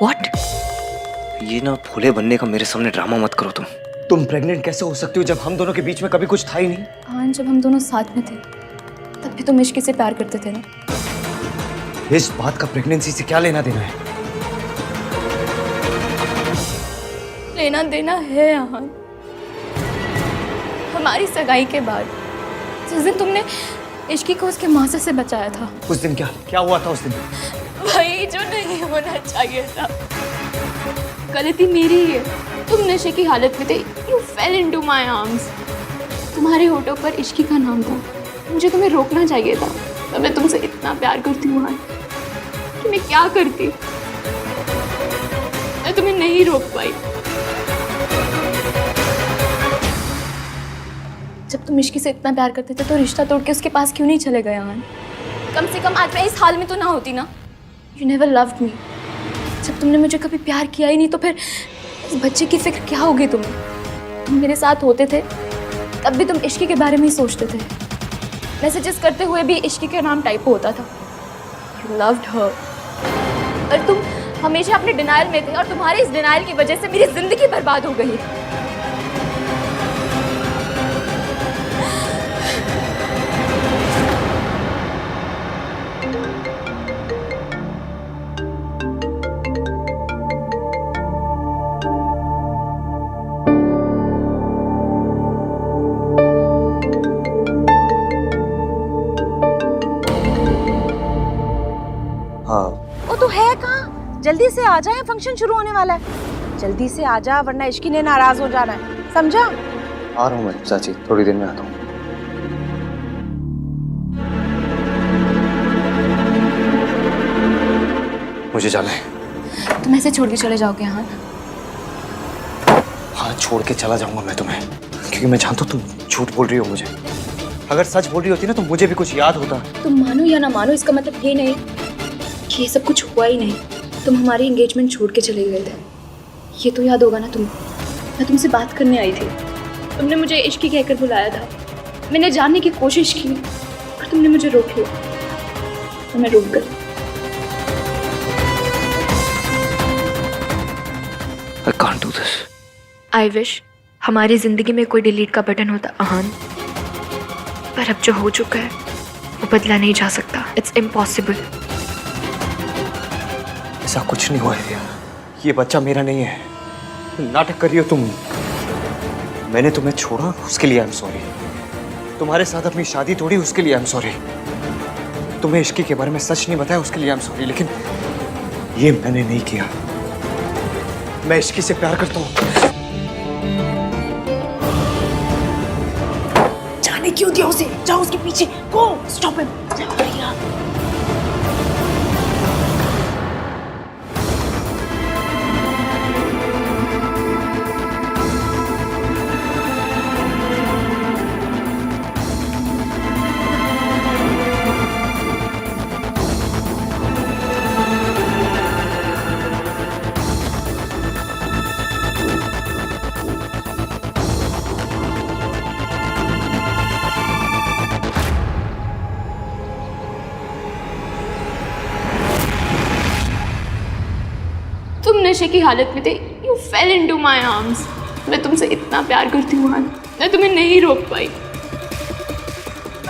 What? ये ना भोले बनने का मेरे सामने ड्रामा मत करो तुम प्रेग्नेंट कैसे हो सकती हो जब हम दोनों के बीच में कभी कुछ था ही नहीं? हाँ, जब हम दोनों साथ में थे तब भी तुम इश्क से प्यार करते थे ना। इस बात का प्रेगनेंसी से क्या लेना देना है? लेना देना है आहान। हमारी सगाई के बाद जिस दिन तुमने इश्की को उसके मासा से बचाया था, उस दिन क्या हुआ था उस दिन? वही जो नहीं होना चाहिए था। गलती मेरी ही है। तुम नशे की हालत में थे। You fell into my arms। तुम्हारे होठों पर इश्की का नाम था। मुझे तुम्हें रोकना चाहिए था। तो मैं तुमसे इतना प्यार करती हूँ आहान कि मैं क्या करती। मैं तुम्हें नहीं रोक पाई। जब तुम इश्की से इतना प्यार करते थे तो रिश्ता तोड़ के उसके पास क्यों नहीं चले गए आहान? कम से कम आज मैं इस हाल में तो ना होती ना। You never loved me। जब तुमने मुझे कभी प्यार किया ही नहीं तो फिर इस बच्चे की फिक्र क्या होगी तुम्हें? तुम मेरे साथ होते थे तब भी तुम इश्की के बारे में ही सोचते थे। मैसेजेस करते हुए भी इश्की के नाम टाइप होता था। You loved her। और तुम हमेशा अपने डिनायल में थे और तुम्हारे इस डिनायल की वजह से मेरी जिंदगी बर्बाद हो गई। हाँ, वो तो है कहाँ? जल्दी से आ जाए, फंक्शन शुरू होने वाला है। जल्दी से आ जा वरना इश्की ने नाराज हो जाना है, समझा? आ रहा हूँ मैं चाची, थोड़ी देर में आता हूँ। मुझे जाना है। तुम ऐसे छोड़ के चले जाओगे आहान? हाँ, छोड़ के चला जाऊंगा मैं तुम्हें, क्योंकि मैं जानता हूँ तुम झूठ बोल रही हो मुझे। अगर सच बोल रही होती ना तो मुझे भी कुछ याद होता। तुम मानो या ना मानो, इसका मतलब ये नहीं कि ये सब कुछ हुआ ही नहीं। तुम हमारी एंगेजमेंट छोड़ के चले गए थे, ये तो याद होगा ना तुम्हें। मैं तुमसे बात करने आई थी, तुमने मुझे इश्की कहकर बुलाया था। मैंने जानने की कोशिश की और तुमने मुझे रोक लिया तो मैं रुक गई। I can't do this। I wish हमारी जिंदगी में कोई डिलीट का बटन होता आहान, पर अब जो हो चुका है वो बदला नहीं जा सकता। It's impossible. ऐसा कुछ नहीं हुआ है, ये बच्चा मेरा नहीं है। नाटक कर रही हो तुम। मैंने तुम्हें छोड़ा उसके लिए आई एम सॉरी। तुम्हारे साथ अपनी शादी तोड़ी उसके लिए आई एम सॉरी। तुम्हें इश्की के बारे में सच नहीं बताया उसके लिए आई एम सॉरी। लेकिन ये मैंने नहीं किया। मैं इश्की से प्यार करता हूँ। जाने क्यों दिया उसे? जाओ उसके पीछे, गो स्टॉप हिम। तुम नशे की हालत में थे। You fell into my arms। मैं तुमसे इतना प्यार करती हूँ आहान, मैं तुम्हें नहीं रोक पाई।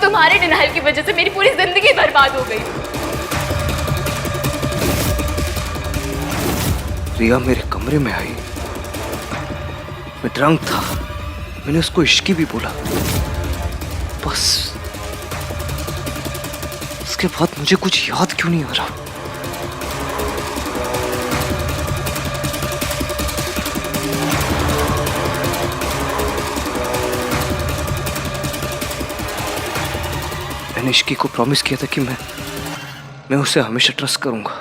तुम्हारे डिनायल की वजह से मेरी पूरी जिंदगी बर्बाद हो गई। रिया मेरे कमरे में आई, मैं ड्रंक था। मैंने उसको इश्की भी बोला, बस उसके बाद मुझे कुछ याद क्यों नहीं आ रहा। मैंने इश्की को प्रॉमिस किया था कि मैं उसे हमेशा ट्रस्ट करूंगा।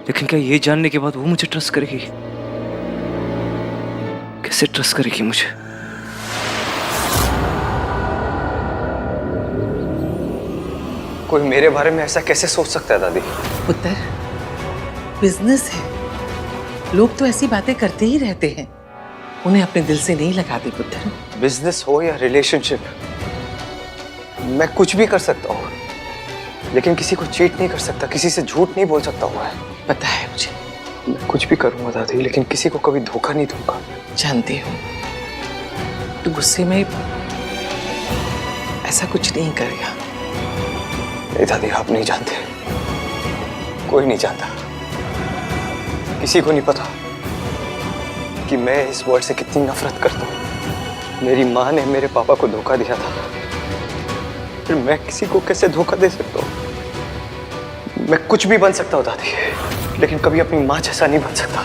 लेकिन क्या ये जानने के बाद वो मुझे ट्रस्ट करेगी? कैसे ट्रस्ट करेगी मुझे? कोई मेरे बारे में ऐसा कैसे सोच सकता है दादी? पुत्र, बिजनेस है, लोग तो ऐसी बातें करते ही रहते हैं, उन्हें अपने दिल से नहीं लगाते पुत्र। बिजनेस हो या रिलेशनशिप, मैं कुछ भी कर सकता हूँ, लेकिन किसी को चीट नहीं कर सकता, किसी से झूठ नहीं बोल सकता हूँ मैं। पता है मुझे, मैं कुछ भी करूंगा दादी, लेकिन किसी को कभी धोखा नहीं दूंगा। जानती हूँ तू गुस्से में ऐसा कुछ नहीं करेगा। नहीं दादी, आप नहीं जानते, कोई नहीं जानता, किसी को नहीं पता कि मैं इस वर्ल्ड से कितनी नफरत करता हूँ। मेरी माँ ने मेरे पापा को धोखा दिया था, फिर मैं किसी को कैसे धोखा दे सकता हूँ? मैं कुछ भी बन सकता हूँ दादी, लेकिन कभी अपनी माँ जैसा नहीं बन सकता।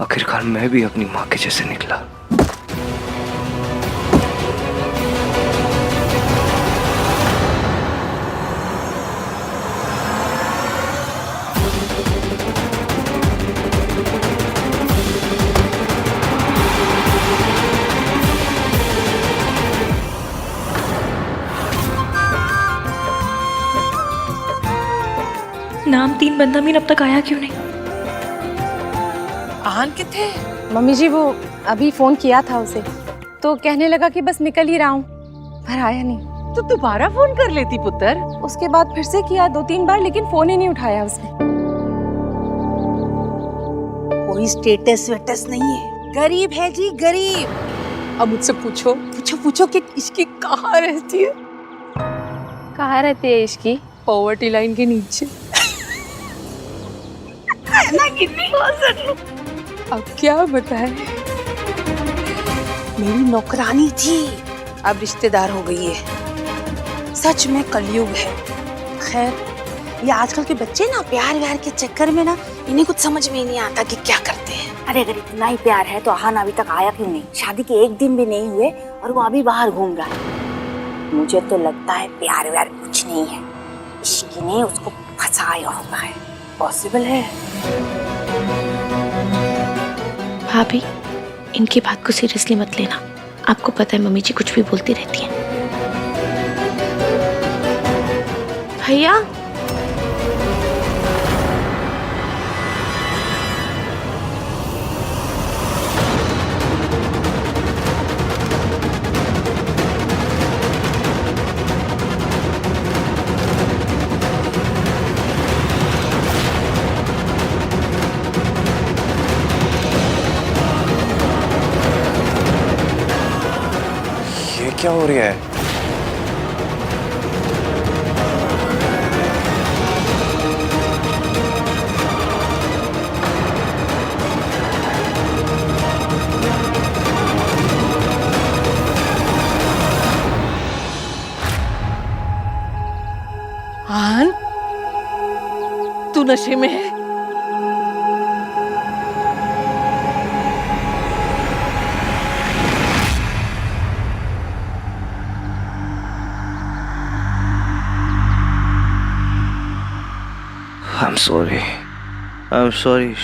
आखिरकार मैं भी अपनी माँ के जैसे निकला। नाम 3 बंदा मीन अब तक आया क्यों नहीं? आहान किथे? मम्मी जी वो अभी फोन किया था उसे, तो कहने लगा कि बस निकल ही रहा हूँ, पर आया नहीं। तो दोबारा फोन कर लेती पुत्र। उसके बाद फिर से किया 2-3 बार, लेकिन फोन ही नहीं उठाया उसने। कोई स्टेटस वेटस नहीं है, गरीब है जी गरीब। अब मुझसे पूछो पूछो पूछो कि इसकी कहाँ रहती है? कहाँ रहती है इसकी? पॉवर्टी लाइन के नीचे। अब क्या बताए? मेरी नौकरानी थी, अब रिश्तेदार हो गई है। सच में कलयुग है। खैर, ये आजकल के बच्चे ना प्यार व्यार के चक्कर में ना इन्हें कुछ समझ में नहीं आता कि क्या करते हैं। अरे अगर इतना ही प्यार है तो आहान अभी तक आया क्यों नहीं? शादी के 1 दिन भी नहीं हुए और वो अभी बाहर घूम रहा है। मुझे तो लगता है प्यार व्यार कुछ नहीं है, इश्क ने उसको फंसाया होता है। पॉसिबल है। भाभी, इनकी बात को सीरियसली मत लेना। आपको पता है मम्मी जी कुछ भी बोलती रहती हैं। भैया, ये क्या हो रहा है? आहान, तू नशे में है? I'm sorry. I'm sorry.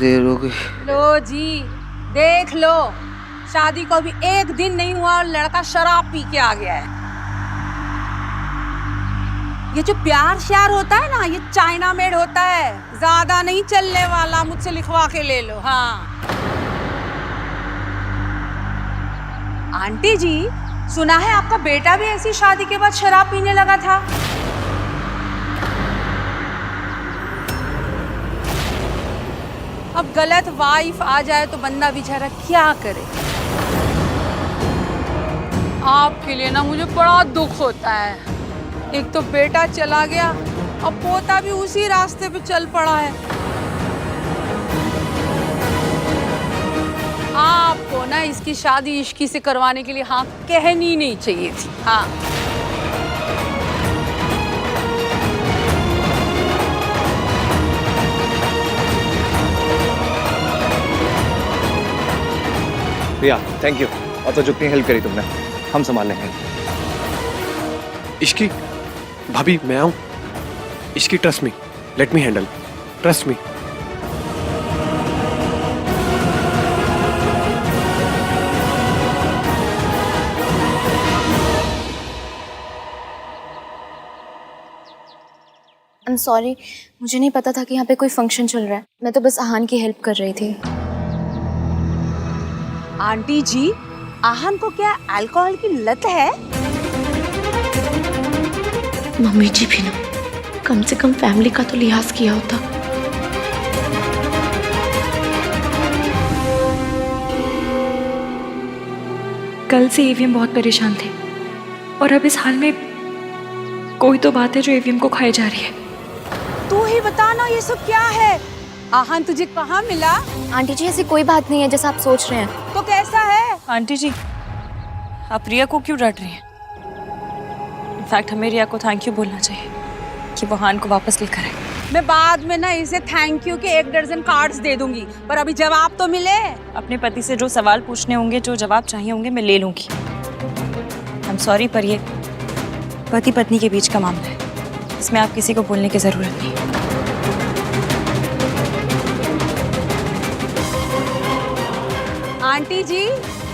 देर हो गई। लो जी, देख लो, शादी को अभी 1 दिन नहीं हुआ और लड़का शराब पी के आ गया है। ये जो प्यार श्यार होता है ना, ये चाइना मेड होता है, ज्यादा नहीं चलने वाला। मुझसे लिखवा के ले लो। हाँ आंटी जी, सुना है आपका बेटा भी ऐसी शादी के बाद शराब पीने लगा था। अब गलत वाइफ आ जाए तो बंदा बेचारा क्या करे। आपके लिए ना मुझे बड़ा दुख होता है। एक तो बेटा चला गया, अब पोता भी उसी रास्ते पे चल पड़ा है। आपको ना इसकी शादी इश्की से करवाने के लिए हाँ कहनी नहीं चाहिए थी। हाँ भैया थैंक यू, और तो जितनी हेल्प करी तुमने, हम संभाल लेंगे। इश्की भाभी, मैं आऊं? Ishki trust me, let me handle, trust me. I am sorry, मुझे नहीं पता था कि यहाँ पे कोई फंक्शन चल रहा है। मैं तो बस आहान की हेल्प कर रही थी। आंटी जी, आहान को क्या अल्कोहल की लत है? मम्मी जी भी ना कम से कम फैमिली का तो लिहाज किया होता। कल से एवीएम बहुत परेशान थे और अब इस हाल में कोई तो बात है जो एवीएम को खाई जा रही है। तू ही बता ना ये सब क्या है? आहान तुझे कहाँ मिला? आंटी जी ऐसी कोई बात नहीं है जैसा आप सोच रहे हैं। तो कैसा है? आंटी जी, आप रिया को क्यों डांट रही हैं? इनफैक्ट हमें रिया को थैंक यू बोलना चाहिए कि वो हान को वापस लेकर आए। मैं बाद में ना इसे थैंक यू के 1 दर्जन कार्ड्स दे दूंगी, पर अभी जवाब तो मिले। अपने पति से जो सवाल पूछने होंगे, जो जवाब चाहिए होंगे, मैं ले लूंगी। आई एम सॉरी, पर ये पति पत्नी के बीच का मामला है, इसमें आप किसी को बोलने की जरूरत नहीं। आंटी जी,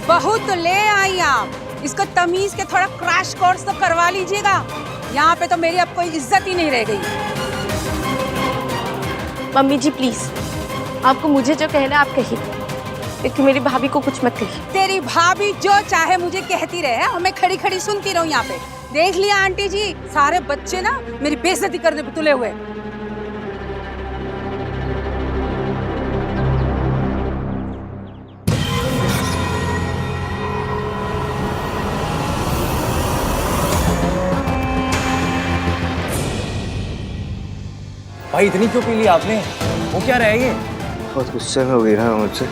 बहू तो ले आई आप, इसको तमीज के थोड़ा क्रैश कोर्स तो करवा लीजिएगा। यहाँ पे तो मेरी अब कोई इज्जत ही नहीं रह गई। मम्मी जी प्लीज, आपको मुझे जो कहना है आप कहिए, लेकिन मेरी भाभी को कुछ मत कहिए। तेरी भाभी जो चाहे मुझे कहती रहे और मैं खड़ी खड़ी सुनती रहूं यहाँ पे। देख लिया आंटी जी, सारे बच्चे ना मेरी बेइज्जती करने पे तुले हुए। भाई इतनी क्यों पी ली आपने? वो क्या रहा है ये? बहुत गुस्से में हो गई ना मुझसे,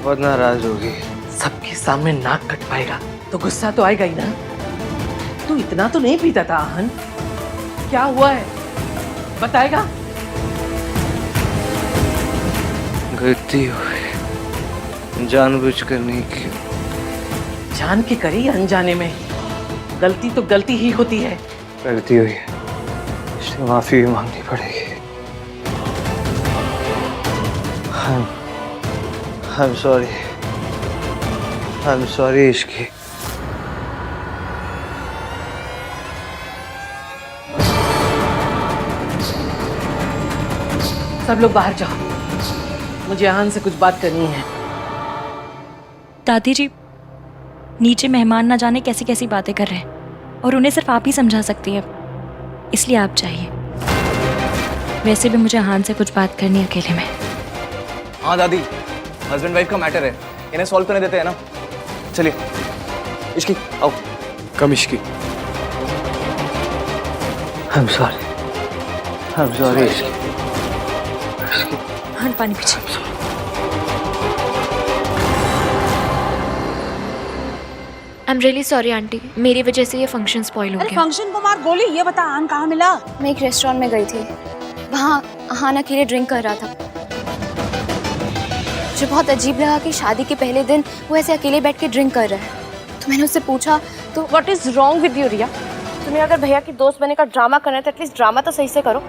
बहुत नाराज होगी। सबके सामने नाक कटवाएगा तो गुस्सा तो आएगा ही ना। तू इतना तो नहीं पीता था आहन, क्या हुआ है बताएगा? गलती हुई, जानबूझकर नहीं की। जान के करी या अनजाने में, गलती तो गलती ही होती है। गलती हुई है, इसलिए माफी भी मांगनी पड़ेगी। I'm sorry, I'm sorry Ishki. सब लोग बाहर जाओ, मुझे आहन से कुछ बात करनी है। दादी जी, नीचे मेहमान ना जाने कैसी कैसी बातें कर रहे हैं और उन्हें सिर्फ आप ही समझा सकती हैं, इसलिए आप जाइए। वैसे भी मुझे हान से कुछ बात करनी है अकेले में। हाँ दादी, हस्बैंड वाइफ का मैटर है, इन्हें सॉल्व करने देते हैं ना। चलिए इश्की आओ। कम Ishki. I'm sorry, I'm sorry Ishki. हान पानी पीछे। आई एम रियली सॉरी आंटी, मेरी वजह से ये फंक्शन स्पॉइल हो अरे गया। फंक्शन को मार गोली, ये बता आन कहाँ मिला? मैं एक रेस्टोरेंट में गई थी, वहाँ आहान अकेले ड्रिंक कर रहा था। मुझे बहुत अजीब लगा कि शादी के पहले दिन वो ऐसे अकेले बैठ के ड्रिंक कर रहा है, तो मैंने उससे पूछा तो what is wrong with you Riya? तुम्हें अगर भैया की दोस्त बनने का ड्रामा करना है तो एटलीस्ट ड्रामा तो सही से करो।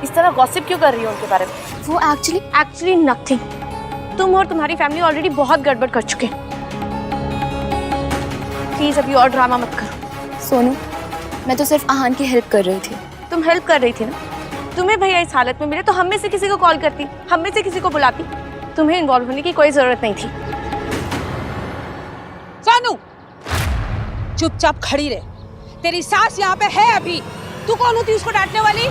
इस तरह गॉसिप क्यों कर रही हो उनके बारे में? वो एक्चुअली नथिंग। तुम और तुम्हारी फैमिली ऑलरेडी बहुत गड़बड़ कर चुके हैं। प्लीज अभी और ड्रामा मत करो। सोनू, मैं तो सिर्फ आहान की हेल्प कर रही थी। तुम हेल्प कर रही थी ना? तुम्हें भैया इस हालत में मिले तो हम में से किसी को कॉल करती, हम में से किसी को बुलाती। तुम्हें इन्वॉल्व होने की कोई जरूरत नहीं थी। सोनू, चुपचाप खड़ी रहे, तेरी सास यहाँ पे है अभी। तू कौन होती उसको डांटने वाली?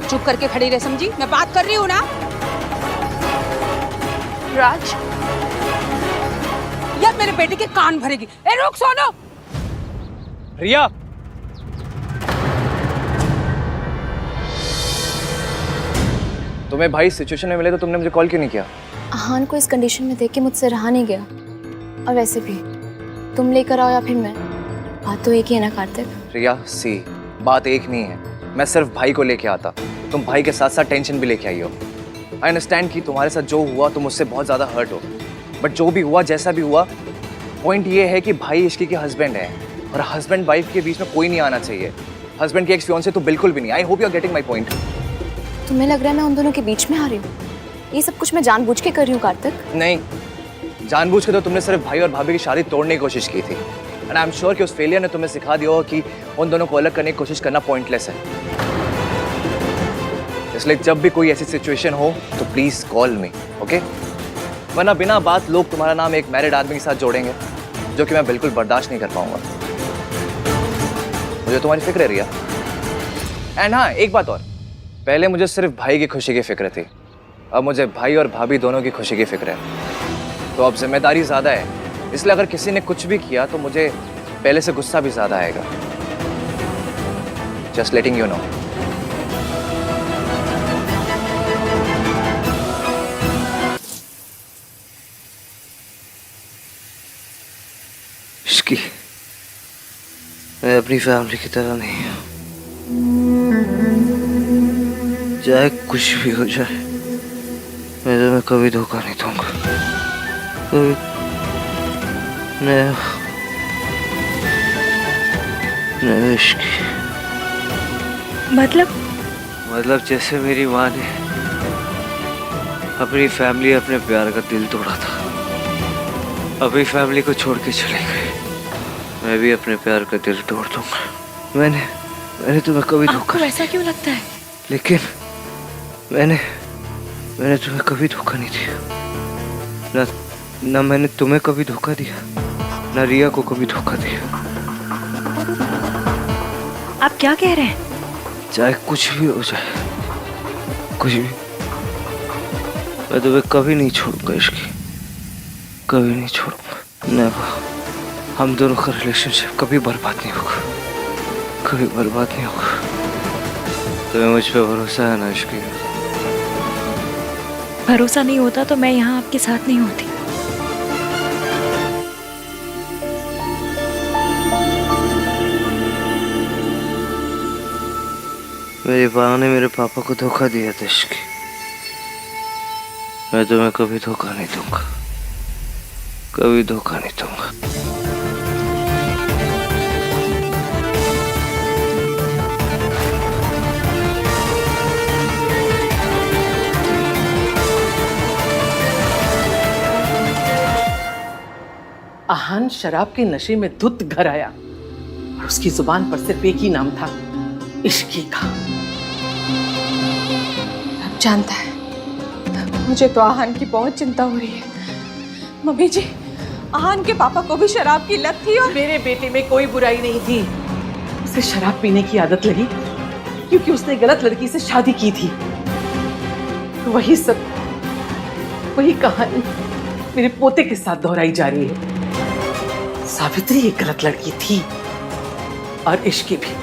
चुप करके खड़ी रहे, समझी? मैं बात कर रही हूँ ना। राज, यार मेरे बेटे के कान भरेगी। ए रुक सोनू। रिया, तुम्हें भाई सिचुएशन में मिले तो तुमने मुझे कॉल क्यों नहीं किया? आहान को इस कंडीशन में देख के मुझसे रहा नहीं गया, और वैसे भी तुम लेकर आओ या फिर मैं, बात तो एक ही है ना कार्तिक। रिया सी, बात एक नहीं है। मैं सिर्फ भाई को लेके आता, तुम भाई के साथ साथ टेंशन भी लेके आई हो। आई अंडरस्टैंड कि तुम्हारे साथ जो हुआ तुम उससे बहुत ज़्यादा हर्ट हो, बट जो भी हुआ जैसा भी हुआ, पॉइंट ये है कि भाई इश्की के हस्बैंड है और हस्बैंड वाइफ के बीच में कोई नहीं आना चाहिए। हस्बैंड की एक्स फियांसे तो बिल्कुल भी नहीं। I hope you are getting my point. तुम्हें लग रहा है मैं उन दोनों के बीच में आ रही हूँ? ये सब कुछ मैं जानबूझ के कर रही हूँ कार्तिक। नहीं, जानबूझ के तो तुमने सिर्फ भाई और भाभी की शादी तोड़ने की कोशिश की थी, एंड आई एम श्योर कि उस फेलियर ने तुम्हें सिखा दिया होगा कि उन दोनों को अलग करने की कोशिश करना पॉइंटलेस है। इसलिए जब भी कोई ऐसी सिचुएशन हो तो प्लीज कॉल मी, ओके? वरना बिना बात लोग तुम्हारा नाम एक मैरिड आदमी के साथ जोड़ेंगे, जो कि मैं बिल्कुल बर्दाश्त नहीं कर पाऊंगा। मुझे तुम्हारी फिक्र है रिया। एंड हाँ, एक बात और, पहले मुझे सिर्फ भाई की खुशी की फिक्र थी, अब मुझे भाई और भाभी दोनों की खुशी की फिक्र है। तो अब जिम्मेदारी ज़्यादा है, इसलिए अगर किसी ने कुछ भी किया तो मुझे पहले से गुस्सा भी ज़्यादा आएगा। Just letting you know. Ishki, मैं अपनी फैमिली की तरह नहीं हूँ। चाहे कुछ भी हो जाए, मैं तुम्हें कभी धोखा नहीं दूंगा। कभी नहीं इश्की। मतलब जैसे मेरी माँ ने अपनी फैमिली, अपने प्यार का दिल तोड़ा था, अपनी फैमिली को छोड़ के चले गए, मैं भी अपने प्यार का दिल तोड़ दूंगा। मैंने तुम्हें कभी धोखा। आपको ऐसा क्यों लगता है? लेकिन मैंने तुम्हें कभी धोखा नहीं दिया। ना मैंने तुम्हें कभी धोखा दिया, ना रिया को कभी धोखा दिया। आप क्या कह रहे हैं? चाहे कुछ भी हो जाए, कुछ भी, मैं तुम्हें कभी नहीं छोड़ूंगा इश्की, कभी नहीं छोड़ूंगा। नेवर। हम दोनों का रिलेशनशिप कभी बर्बाद नहीं होगा, कभी बर्बाद नहीं होगा। तुम्हें मुझ पे भरोसा है ना इश्की? भरोसा नहीं होता तो मैं यहाँ आपके साथ नहीं होती। मेरी माँ ने मेरे पापा को धोखा दिया था इश्की, मैं तुम्हें कभी धोखा नहीं दूंगा, कभी धोखा नहीं दूंगा। आहान शराब के नशे में धुत घर आया और उसकी जुबान पर सिर्फ एक ही नाम था, इश्की का। अब जानता है, मुझे तो आहान की बहुत चिंता हो रही है। मम्मी जी, आहान के पापा को भी शराब की लत थी और मेरे बेटे में कोई बुराई नहीं थी। उसे शराब पीने की आदत लगी क्योंकि उसने गलत लड़की से शादी की थी। वही सब, वही कहानी मेरे पोते के साथ दोहराई जा रही है। सावित्री एक गलत लड़की थी और इश्की भी।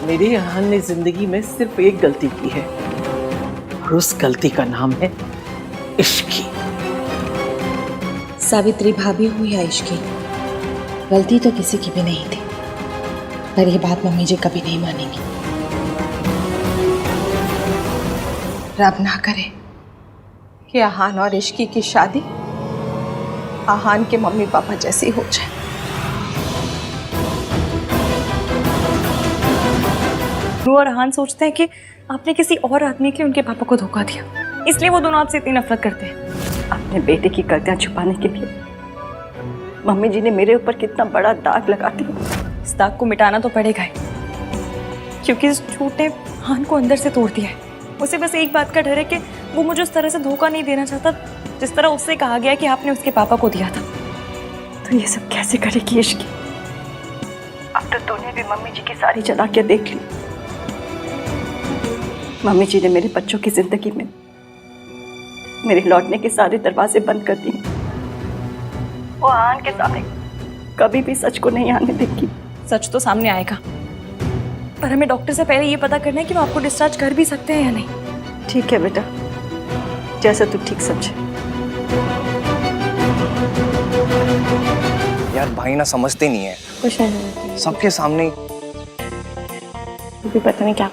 मेरे आहान ने जिंदगी में सिर्फ एक गलती की है और उस गलती का नाम है इश्की। सावित्री भाभी हुई या इश्की, गलती तो किसी की भी नहीं थी, पर यह बात मम्मी जी कभी नहीं मानेंगी। रब ना करे कि आहान और इश्की की शादी आहान के मम्मी पापा जैसी हो जाए। रू और आहान सोचते हैं कि आपने किसी और आदमी के लिए उनके पापा को धोखा दिया, इसलिए वो दोनों आपसे इतनी नफरत करते हैं। अपने बेटे की गलतियां छुपाने के लिए मम्मी जी ने मेरे ऊपर कितना बड़ा दाग लगा दिया। इस दाग को मिटाना तो पड़ेगा ही, क्योंकि इस झूठ ने आहान को अंदर से तोड़ दिया है। उसे बस एक बात का डर है कि वो मुझे उस तरह से धोखा नहीं देना चाहता जिस तरह उससे कहा गया कि आपने उसके पापा को दिया था। तो ये सब कैसे करेगी इश्की? अब तो तूने भी मम्मी जी की सारी चालाकियां देख ली। मम्मी जी ने मेरे बच्चों की जिंदगी में मेरे लौटने के सारे दरवाजे बंद कर दिए। वो आहान के सामने कभी भी सच को नहीं आने देगी। सच तो सामने आएगा, पर हमें डॉक्टर से पहले ये पता करना है कि वो आपको डिस्चार्ज कर भी सकते हैं या नहीं। ठीक है बेटा, जैसा तू ठीक समझे। यार भाई ना समझते नहीं है, कुछ नहीं, सबके सामने भी पता नहीं क्या।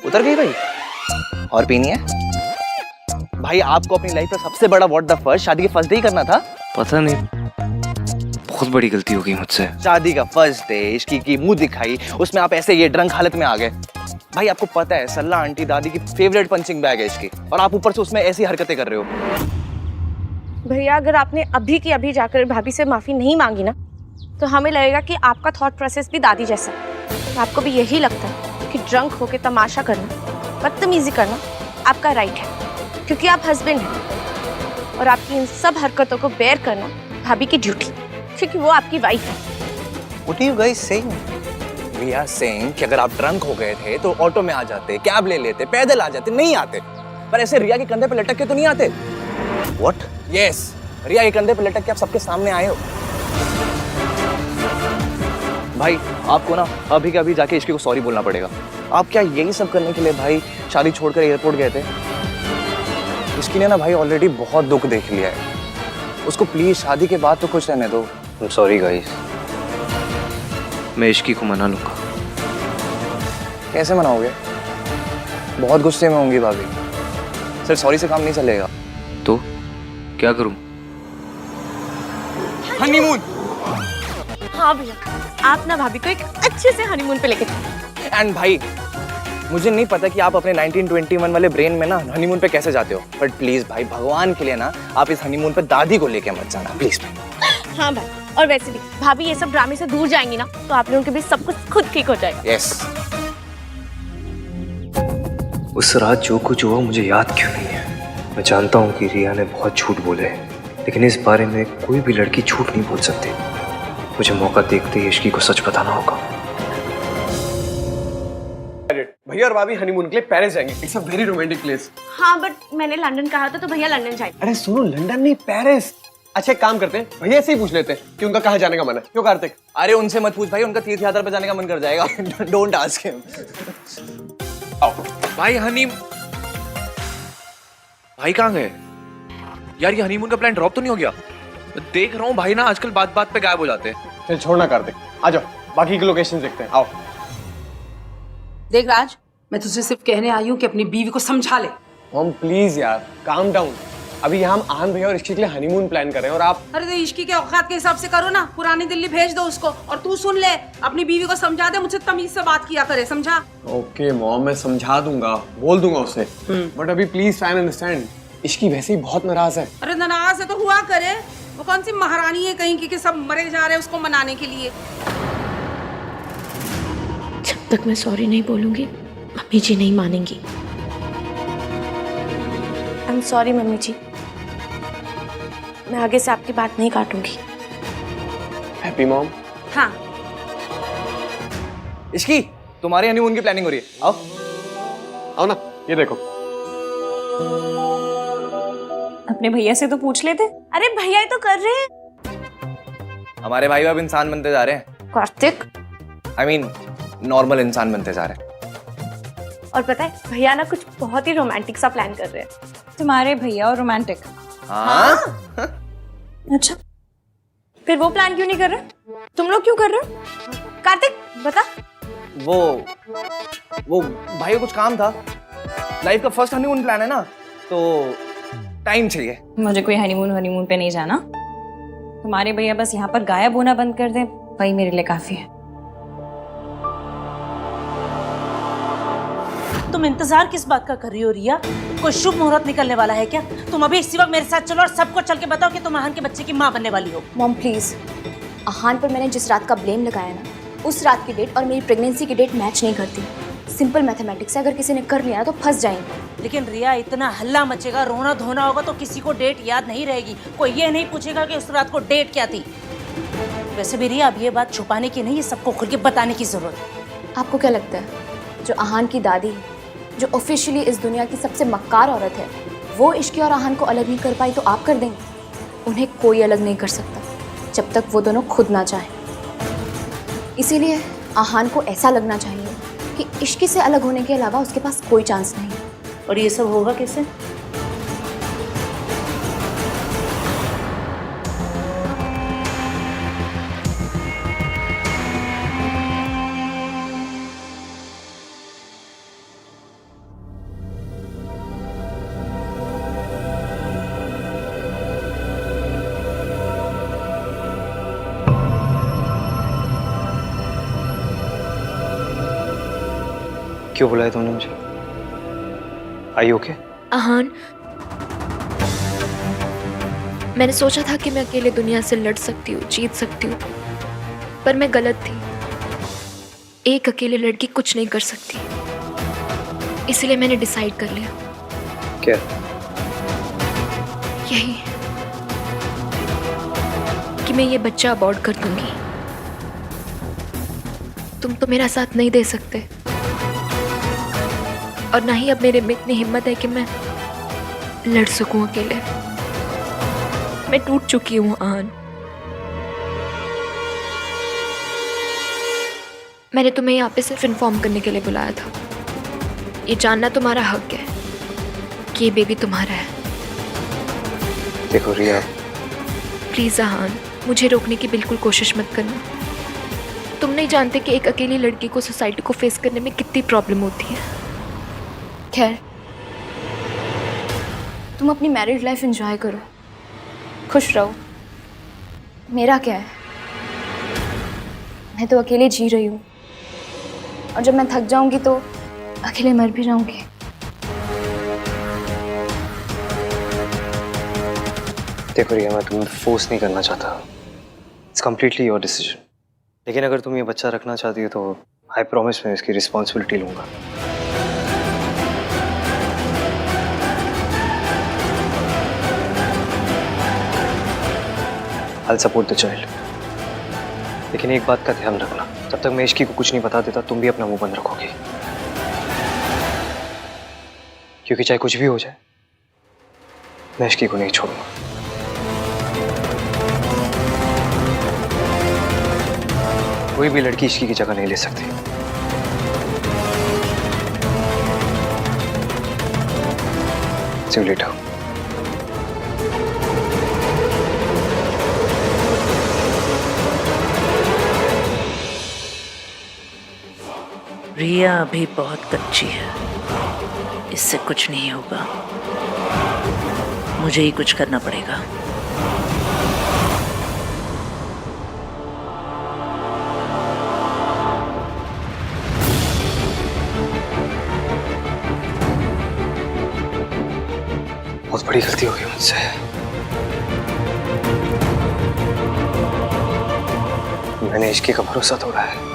उतर गई भाई? और पीनी है? भाई आपको अपनी लाइफ में सबसे बड़ा व्हाट द फर्स्ट शादी के फर्स्ट डे ही करना था। पता नहीं, बहुत बड़ी गलती हो गई मुझसे। शादी का फर्स्ट डे, इश्की की मुंह दिखाई, उसमें आप ऐसे ये ड्रंक हालत में आ गए। भाई आपको पता है सल्ला आंटी दादी की फेवरेट पंचिंग बैग है इसकी, और आप ऊपर से उसमें ऐसी हरकतें कर रहे हो। भैया अगर आपने अभी की अभी जाकर भाभी से माफी नहीं मांगी ना, तो हमें लगेगा कि आपका थॉट प्रोसेस भी दादी जैसा है। आपको भी यही लगता है क्योंकि ड्रंक होके तमाशा करना, बदतमीजी करना आपका राइट है, क्योंकि आप हस्बैंड हैं। और आपकी इन सब हरकतों को बेयर करना भाभी की ड्यूटी, क्योंकि वो आपकी वाइफ है। What are you guys saying? We are saying कि अगर आप ड्रंक हो गए थे तो ऑटो में आ जाते, कैब ले लेते, पैदल आ जाते, नहीं आते। पर ऐसे रिया के कंधे पे लटक के तो नहीं आते। What? Yes, रिया के कंधे पे लटक के आप सबके सामने आए हो। भाई आपको ना अभी के अभी जाके इश्की को सॉरी बोलना पड़ेगा। आप क्या यही सब करने के लिए भाई शादी छोड़कर एयरपोर्ट गए थे? इश्की ने ना भाई ऑलरेडी बहुत दुख देख लिया है, उसको प्लीज शादी के बाद तो खुश रहने दो। I'm sorry guys। मैं इश्की को मना लूंगा। कैसे मनाओगे? बहुत गुस्से में होंगी भाभी। सिर्फ सॉरी से काम नहीं चलेगा। तो क्या करूं? हनीमून। हाँ भैया, आप ना भाभी को एक अच्छे से हनीमून पे लेके चलो। एंड भाई मुझे नहीं पता कि आप अपने 1921 वाले ब्रेन में ना हनीमून पे कैसे जाते हो, बट प्लीज भाई भगवान के लिए ना आप इस हनीमून पे दादी को लेके मत जाना प्लीज भाई। हाँ भाई, और वैसे भी भाभी ये सब ड्रामे से दूर जाएंगी ना तो आप लोगों के बीच सब कुछ खुद ठीक हो जाएगा। यस। उस रात जो कुछ हुआ मुझे याद क्यों नहीं है? मैं जानता हूँ कि रिया ने बहुत झूठ बोले, लेकिन इस बारे में कोई भी लड़की झूठ नहीं बोल सकती। मुझे मौका देखते ही इश्की को सच बताना होगा। भैया और भाभी हनीमून के लिए पेरिस जाएंगे। It's a very romantic place. हाँ बट मैंने लंदन कहा था तो भैया लंदन जाएंगे। अरे सुनो, लंदन नहीं पेरिस। अच्छा एक काम करते हैं, भैया से ही पूछ लेते हैं कि उनका कहाँ जाने का मन है। क्यों कार्तिक? अरे उनसे मत पूछ भाई, उनका तीर्थ यात्रा पे जाने का मन कर जाएगा। Don't ask him. भाई भाई कहाँ गए यार? ये हनीमून का प्लान ड्रॉप तो नहीं हो गया? देख रहा हूँ भाई ना आजकल बात बात पे गायब हो जाते हैं। चल छोड़ना कार्तिक, आ जाओ बाकी की लोकेशन देखते हैं। आओ। देख राज, मैं तुझसे सिर्फ कहने आई हूँ कि अपनी बीवी को समझा ले। मॉम प्लीज यार काम डाउन। अभी यहाँ हम आन भैया और इश्की के लिए हनीमून प्लान कर रहे हैं और आप। अरे तो इश्की के औकात के हिसाब से करो ना, पुरानी दिल्ली भेज दो उसको। और तू सुन ले, अपनी बीवी को समझा दे, मुझसे तमीज से बात किया करे, समझा? ओके मॉम, मैं समझा दूंगा, बोल दूंगा उससे। बट अभी please try and understand, Ishki वैसे ही बहुत नाराज है। अरे नाराज है तो हुआ करे, वो कौन सी महारानी है कहीं की कि सब मरे जा रहे हैं उसको मनाने के लिए। जब तक मैं सॉरी नहीं बोलूंगी मम्मी जी नहीं मानेंगी। आई एम सॉरी मम्मी जी, मैं आगे से आपकी बात नहीं काटूंगी। Happy mom. हाँ इश्की, तुम्हारे हनीमून की प्लानिंग हो रही है। आओ आओ ना, ये देखो। अपने भैया से तो पूछ लेते। अरे भैया ही तो कर रहे हैं। हमारे भाई अब इंसान बनते जा रहे हैं। कार्तिक, आई मीन नॉर्मल इंसान बनते जा रहे हैं। और पता है भैया ना कुछ बहुत ही रोमांटिक सा प्लान कर रहे हैं। तुम्हारे भैया और रोमांटिक? हाँ? अच्छा, फिर वो प्लान क्यों नहीं कर रहे? तुम लोग क्यों कर रहे हो? कार्तिक बता। वो भाई को कुछ काम था, लाइफ का फर्स्ट हनीमून प्लान है ना, तो टाइम चाहिए। मुझे कोई हनीमून पे नहीं जाना। तुम्हारे भैया बस यहाँ पर गायब होना बंद कर दें, वही मेरे लिए काफी है। तुम इंतजार किस बात का कर रही हो रिया? कोई शुभ मुहूर्त निकलने वाला है क्या? तुम अभी इसी वक्त मेरे साथ चलो और सबको चल के बताओ कि तुम आहान के बच्चे की माँ बनने वाली हो। मॉम प्लीज, आहान पर मैंने जिस रात का ब्लेम लगाया ना, उस रात की डेट और मेरी प्रेगनेंसी की डेट मैच नहीं करती। सिंपल मैथमेटिक्स है, अगर किसी ने कर लिया ना तो फंस जाएंगे। लेकिन रिया, इतना हल्ला मचेगा, रोना धोना होगा तो किसी को डेट याद नहीं रहेगी। कोई ये नहीं पूछेगा कि उस रात को डेट क्या थी। वैसे भी रिया, अब ये बात छुपाने की नहीं, ये सबको खुल के बताने की जरूरत है। आपको क्या लगता है, जो आहान की दादी, जो ऑफिशियली इस दुनिया की सबसे मक्कार औरत है, वो इश्की और आहान को अलग नहीं कर पाई तो आप कर देंगे? उन्हें कोई अलग नहीं कर सकता जब तक वो दोनों खुद ना चाहें। इसीलिए आहान को ऐसा लगना चाहिए कि इश्की से अलग होने के अलावा उसके पास कोई चांस नहीं। और ये सब होगा कैसे? क्यों बुलाया तुमने मुझे? आई ओके? आहान, मैंने सोचा था कि मैं अकेले दुनिया से लड़ सकती हूँ, जीत सकती हूँ, पर मैं गलत थी। एक अकेले लड़की कुछ नहीं कर सकती, इसलिए मैंने डिसाइड कर लिया। क्या? यही कि मैं ये बच्चा अबॉर्ट कर दूंगी। तुम तो मेरा साथ नहीं दे सकते, और ना ही अब मेरे में इतनी हिम्मत है कि मैं लड़ सकूं अकेले। मैं टूट चुकी हूं आन। मैंने तुम्हें यहाँ पे सिर्फ इन्फॉर्म करने के लिए बुलाया था। ये जानना तुम्हारा हक है कि ये बेबी तुम्हारा है। देखो रिया, प्लीज आहान, मुझे रोकने की बिल्कुल कोशिश मत करना। तुम नहीं जानते कि एक अकेली लड़की को सोसाइटी को फेस करने में कितनी प्रॉब्लम होती है। खैर, तुम अपनी मैरिड लाइफ एंजॉय करो, खुश रहो। मेरा क्या है, मैं तो अकेले जी रही हूँ, और जब मैं थक जाऊंगी तो अकेले मर भी जाऊंगी। देखो रिया, मैं तुम्हें फोर्स नहीं करना चाहता। It's completely your decision. लेकिन अगर तुम ये बच्चा रखना चाहती हो तो आई प्रॉमिस मैं इसकी रिस्पॉन्सिबिलिटी लूंगा। I'll support the child. लेकिन एक बात का ध्यान रखना, जब तक मैं इश्की को कुछ नहीं बता देता तुम भी अपना मुंह बंद रखोगी, क्योंकि चाहे कुछ भी हो जाए मैं इश्की को नहीं छोड़ूंगा। कोई भी लड़की इश्की की जगह नहीं ले सकती। See you later. रिया अभी बहुत कच्ची है, इससे कुछ नहीं होगा। मुझे ही कुछ करना पड़ेगा। बहुत बड़ी गलती हो गई मुझसे। मैंने इश्की का भरोसा तोड़ा है,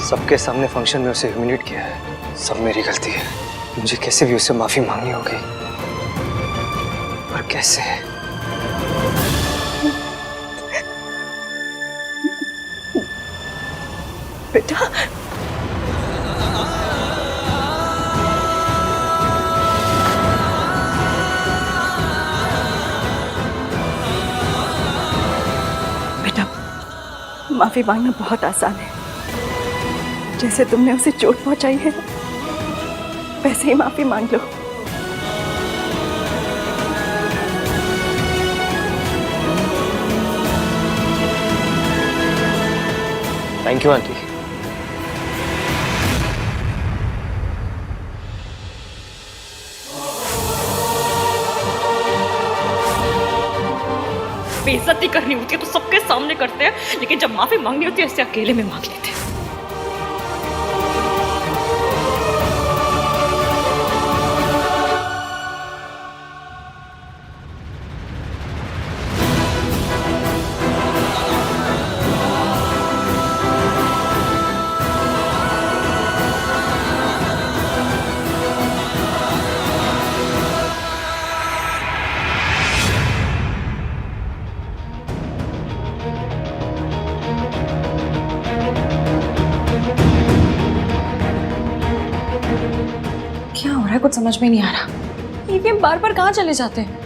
सबके सामने फंक्शन में उसे ह्यूमिलेट किया है। सब मेरी गलती है। मुझे कैसे भी उससे माफी मांगनी होगी, पर कैसे? बेटा, बेटा, माफी मांगना बहुत आसान है। जैसे तुमने उसे चोट पहुंचाई है वैसे ही माफी मांग लो। Thank you aunty. बेइज्जती करनी होती है तो सबके सामने करते हैं, लेकिन जब माफी मांगनी होती है ऐसे अकेले में मांग लेते हैं। क्या हो रहा है, कुछ समझ में नहीं आ रहा। ये बार बार कहाँ चले जाते हैं?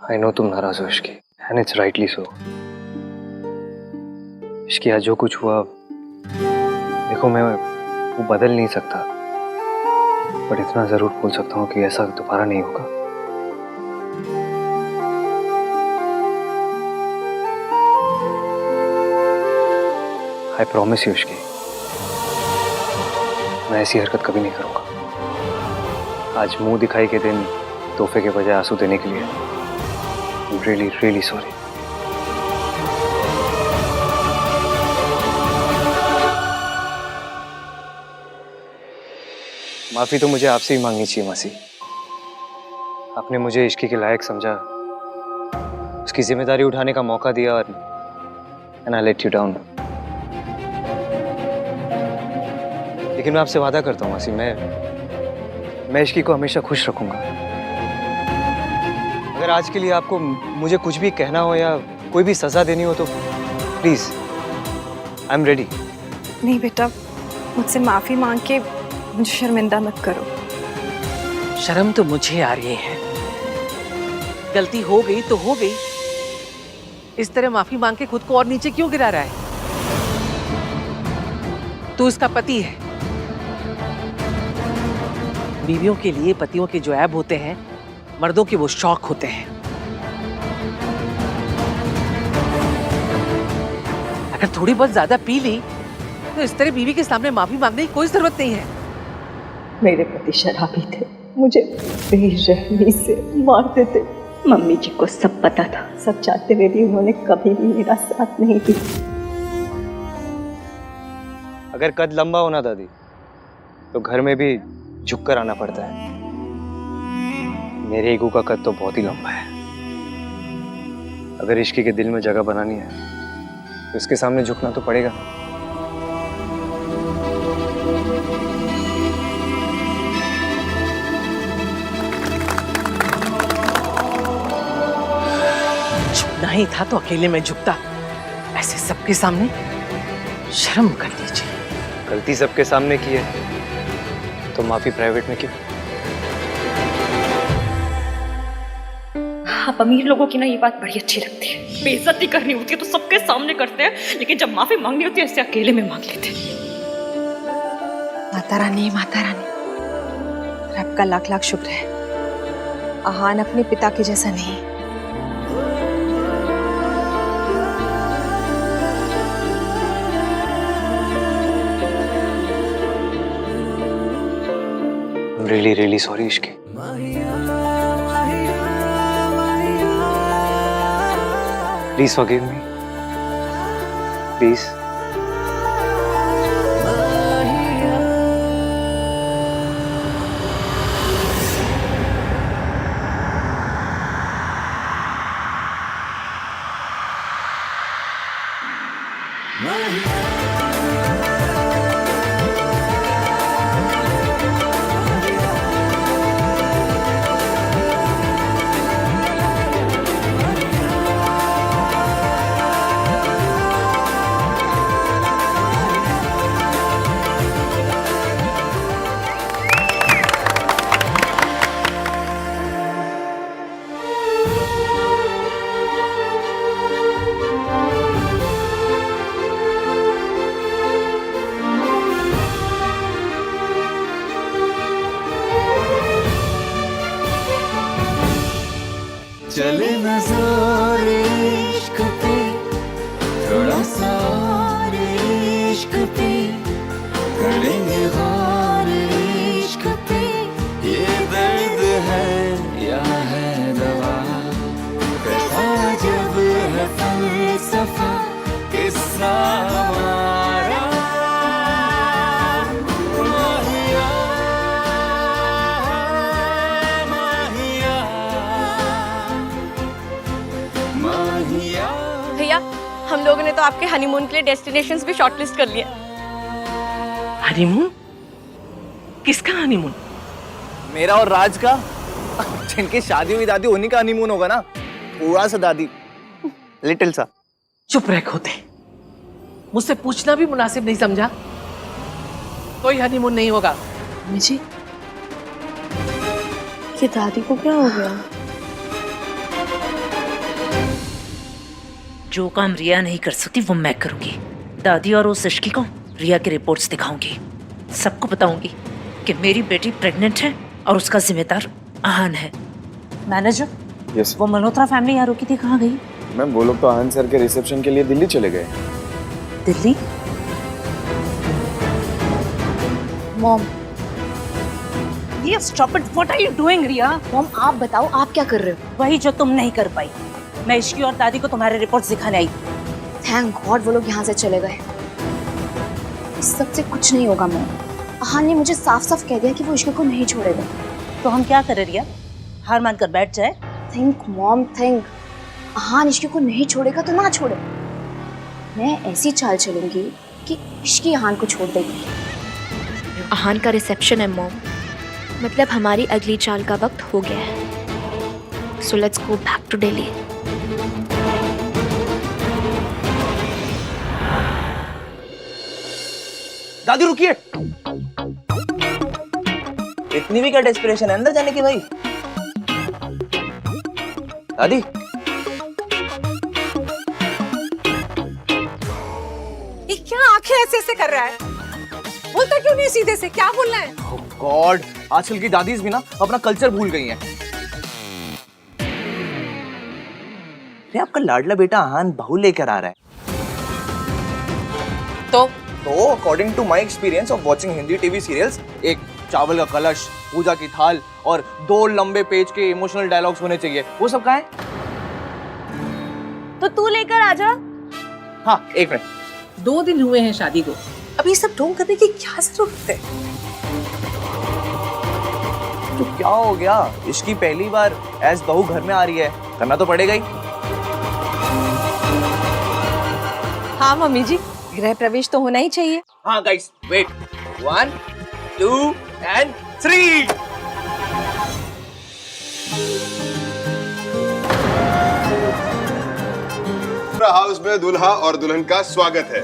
आई नो तुम नाराज हो Ishki, and it's rightly so. Ishki आज जो कुछ हुआ, देखो मैं वो बदल नहीं सकता, पर इतना जरूर बोल सकता हूँ कि ऐसा दोबारा नहीं होगा। आई प्रॉमिस यू इश्की, मैं ऐसी हरकत कभी नहीं करूंगा। आज मुंह दिखाई के दिन तोहफे के बजाय आंसू देने के लिए I'm really, really sorry. माफी तो मुझे आपसे ही मांगनी चाहिए मासी। आपने मुझे इश्की के लायक समझा, उसकी जिम्मेदारी उठाने का मौका दिया और and I let you down. लेकिन मैं आपसे वादा करता हूँ मासी, मैं इश्की को हमेशा खुश रखूंगा। अगर आज के लिए आपको मुझे कुछ भी कहना हो या कोई भी सजा देनी हो तो प्लीज आई एम रेडी। नहीं बेटा, मुझसे माफी मांग के मुझे शर्मिंदा मत करो। शर्म तो मुझे आ रही है। गलती हो गई तो हो गई, इस तरह माफी मांग के खुद को और नीचे क्यों गिरा रहा है? तू इसका पति है। बीवियों के लिए पतियों के जो ऐब होते हैं, मर्दों के वो शौक होते हैं। अगर थोड़ी बहुत ज्यादा पी ली तो इस तरह बीवी के सामने माफी मांगने की कोई जरूरत नहीं है। मेरे पति शराबी थे, मुझे बेरहमी से मारते थे। मम्मी जी को सब पता था, सब चाहते हुए भी उन्होंने कभी भी मेरा साथ नहीं दिया। अगर कद लंबा होना दादी तो घर में भी झुककर आना पड़ता है। मेरे ईगो का कद तो बहुत ही लंबा है। अगर इश्की के दिल में जगह बनानी है तो इसके सामने झुकना तो पड़ेगा। झुकना ही था तो अकेले में झुकता, ऐसे सबके सामने शर्म कर लीजिए। गलती सबके सामने की है तो माफी प्राइवेट में क्यों? आप अमीर लोगों की ना ये बात बड़ी अच्छी लगती है। बेइज्जती करनी होती है तो सबके सामने करते हैं, लेकिन जब माफी मांगनी होती है ऐसे अकेले में मांग लेते हैं। माता रानी, माता रानी, रब का लाख लाख शुक्र है, आहान अपने पिता के जैसा नहीं। Really really sorry Ishki. Please forgive me. Please. चले नजर इश्क पे, थोड़ा सा और इश्क पे, करेंगे गौर इश्क पे। ये दर्द है या है दवा, कैसा जब है फलसफा, किस्सा हमारा। माहिया, माहिया, माहिया। भैया, हम लोगों ने तो आपके हनीमून के लिए डेस्टिनेशंस भी शॉर्टलिस्ट कर लिए। हनीमून? किसका हनीमून? मेरा और राज का। जिनकी शादी हुई दादी, उन्हीं का हनीमून होगा ना। थोड़ा सा दादी, लिटिल सा। चुप रह खोते, मुझसे पूछना भी मुनासिब नहीं समझा। कोई हनीमून नहीं होगा। जी, ये दादी को क्या हो गया? जो काम रिया नहीं कर सकती वो मैं करूंगी। दादी और उस इश्की को रिया की रिपोर्ट्स दिखाऊंगी। सबको बताऊंगी कि मेरी बेटी प्रेग्नेंट है और उसका जिम्मेदार आहान है। Manager, yes. वो मल्होत्रा फैमिली यहाँ रुकी थी, कहाँ गई? मैम वो लोग तो आनंद सर के रिसेप्शन के लिए दिल्ली चले गए। दिल्ली? मॉम, ये stop it, what are you doing Riya? Mom आप बताओ आप क्या कर रहे हो? वही जो तुम नहीं कर पाई। मैं इश्की और दादी को तुम्हारे रिपोर्ट्स दिखाने आई। थैंक गॉड वो लोग यहाँ से चले गए। इस सब से कुछ नहीं होगा मॉम। आहान ने मुझे साफ साफ कह दिया कि वो इश्क को नहीं छोड़ेगा। तो हम क्या करें रिया? हार मान कर बैठ जाए? Think mom think. आहान इश्क को नहीं छोड़ेगा तो ना छोड़े। मैं ऐसी चाल चलूंगी कि इश्की आहान को छोड़ देगी। आहान का रिसेप्शन है मॉम, मतलब हमारी अगली चाल का वक्त हो गया है। So let's go back to Delhi. दादी रुकिए, इतनी भी क्या डेस्परेशन है अंदर जाने की भाई? दादी ये क्या आंखें ऐसे ऐसे कर रहा है? बोलता क्यों नहीं सीधे से? क्या बोलना है? गॉड, आजकल की दादीज भी ना अपना कल्चर भूल गई हैं। अरे आपका लाडला बेटा आहान बहू लेकर आ रहा है। तो according to my experience of watching Hindi TV serials, एक चावल का कलश, पूजा की थाल और 2 लंबे पेज के इमोशनल डायलॉग्स होने चाहिए। वो सब कहाँ है? तो तू लेकर आ जा। हाँ, एक मिनट। 2 दिन हुए हैं शादी को, अब ये सब ढोंग करने की क्या जरूरत है? तो क्या हो गया? इसकी पहली बार एज बहू घर में आ रही है, करना तो पड़ेगा ही। हाँ मम्मी जी, गृह प्रवेश तो होना ही चाहिए। हाँ गाइस, वेट, 1 2 and 3। हाउस में दूल्हा और दुल्हन का स्वागत है।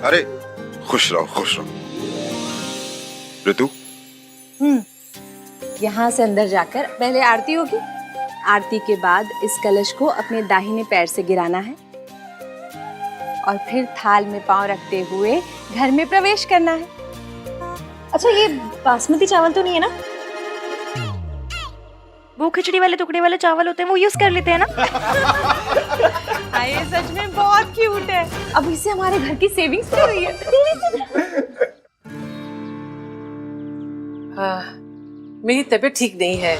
अरे खुश रहो खुश रहो। ऋतु, यहाँ से अंदर जाकर पहले आरती होगी। आरती के बाद इस कलश को अपने दाहिने पैर से गिराना है और फिर थाल में पांव रखते हुए घर में प्रवेश करना है। अच्छा, ये बासमती चावल तो नहीं है ना? वो खिचड़ी वाले टुकड़े वाले चावल होते हैं, वो यूज कर लेते हैं ना? ये सच में बहुत क्यूट है। अब इससे हमारे घर की सेविंग्स हो रही है। हाँ, मेरी तबीयत ठीक नहीं है।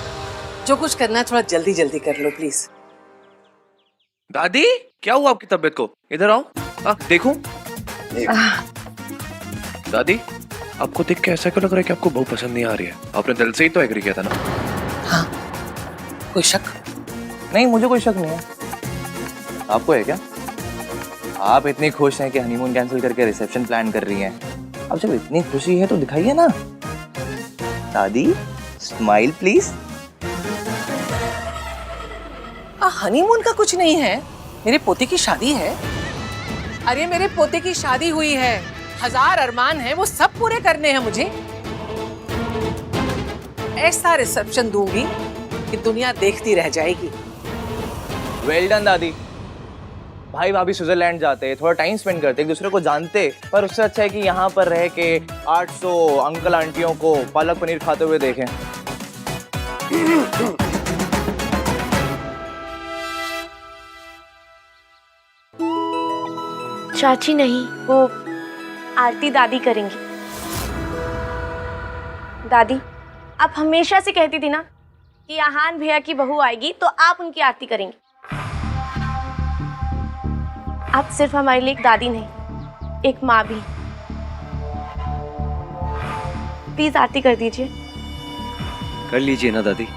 जो कुछ करना है थोड़ा जल्दी जल्दी कर लो प्लीज। दादी क्या हुआ आपकी तबीयत को? इधर आओ। देखूं? दादी आपको देख के ऐसा क्यों लग रहा है कि आपको बहू पसंद नहीं आ रही है? आपने दिल से ही तो एग्री किया था ना? हाँ, कोई शक? नहीं, मुझे कोई शक नहीं है। आपको है क्या? आप इतनी खुश हैं कि हनीमून कैंसिल करके रिसेप्शन प्लान कर रही हैं। अब जब इतनी खुशी है तो दिखाइए ना। दादी स्माइल प्लीज। हनीमून का कुछ नहीं है, मेरे पोते की शादी है। अरे मेरे पोते की शादी हुई है, 1000 अरमान है, वो सब पूरे करने हैं मुझे। ऐसा रिसेप्शन दूंगी कि दुनिया देखती रह जाएगी। वेल डन दादी। भाई भाभी स्विट्जरलैंड जाते, थोड़ा टाइम स्पेंड करते, एक दूसरे को जानते, पर उससे अच्छा है कि यहाँ पर रह के 800 अंकल आंटियों को पालक पनीर खाते हुए देखें। चाची नहीं, वो आरती दादी करेंगी। दादी, आप हमेशा से कहती थी ना कि आहान भैया की बहू आएगी तो आप उनकी आरती करेंगी। आप सिर्फ हमारे लिए एक दादी नहीं, एक माँ भी। प्लीज आरती कर दीजिए। कर लीजिए ना दादी।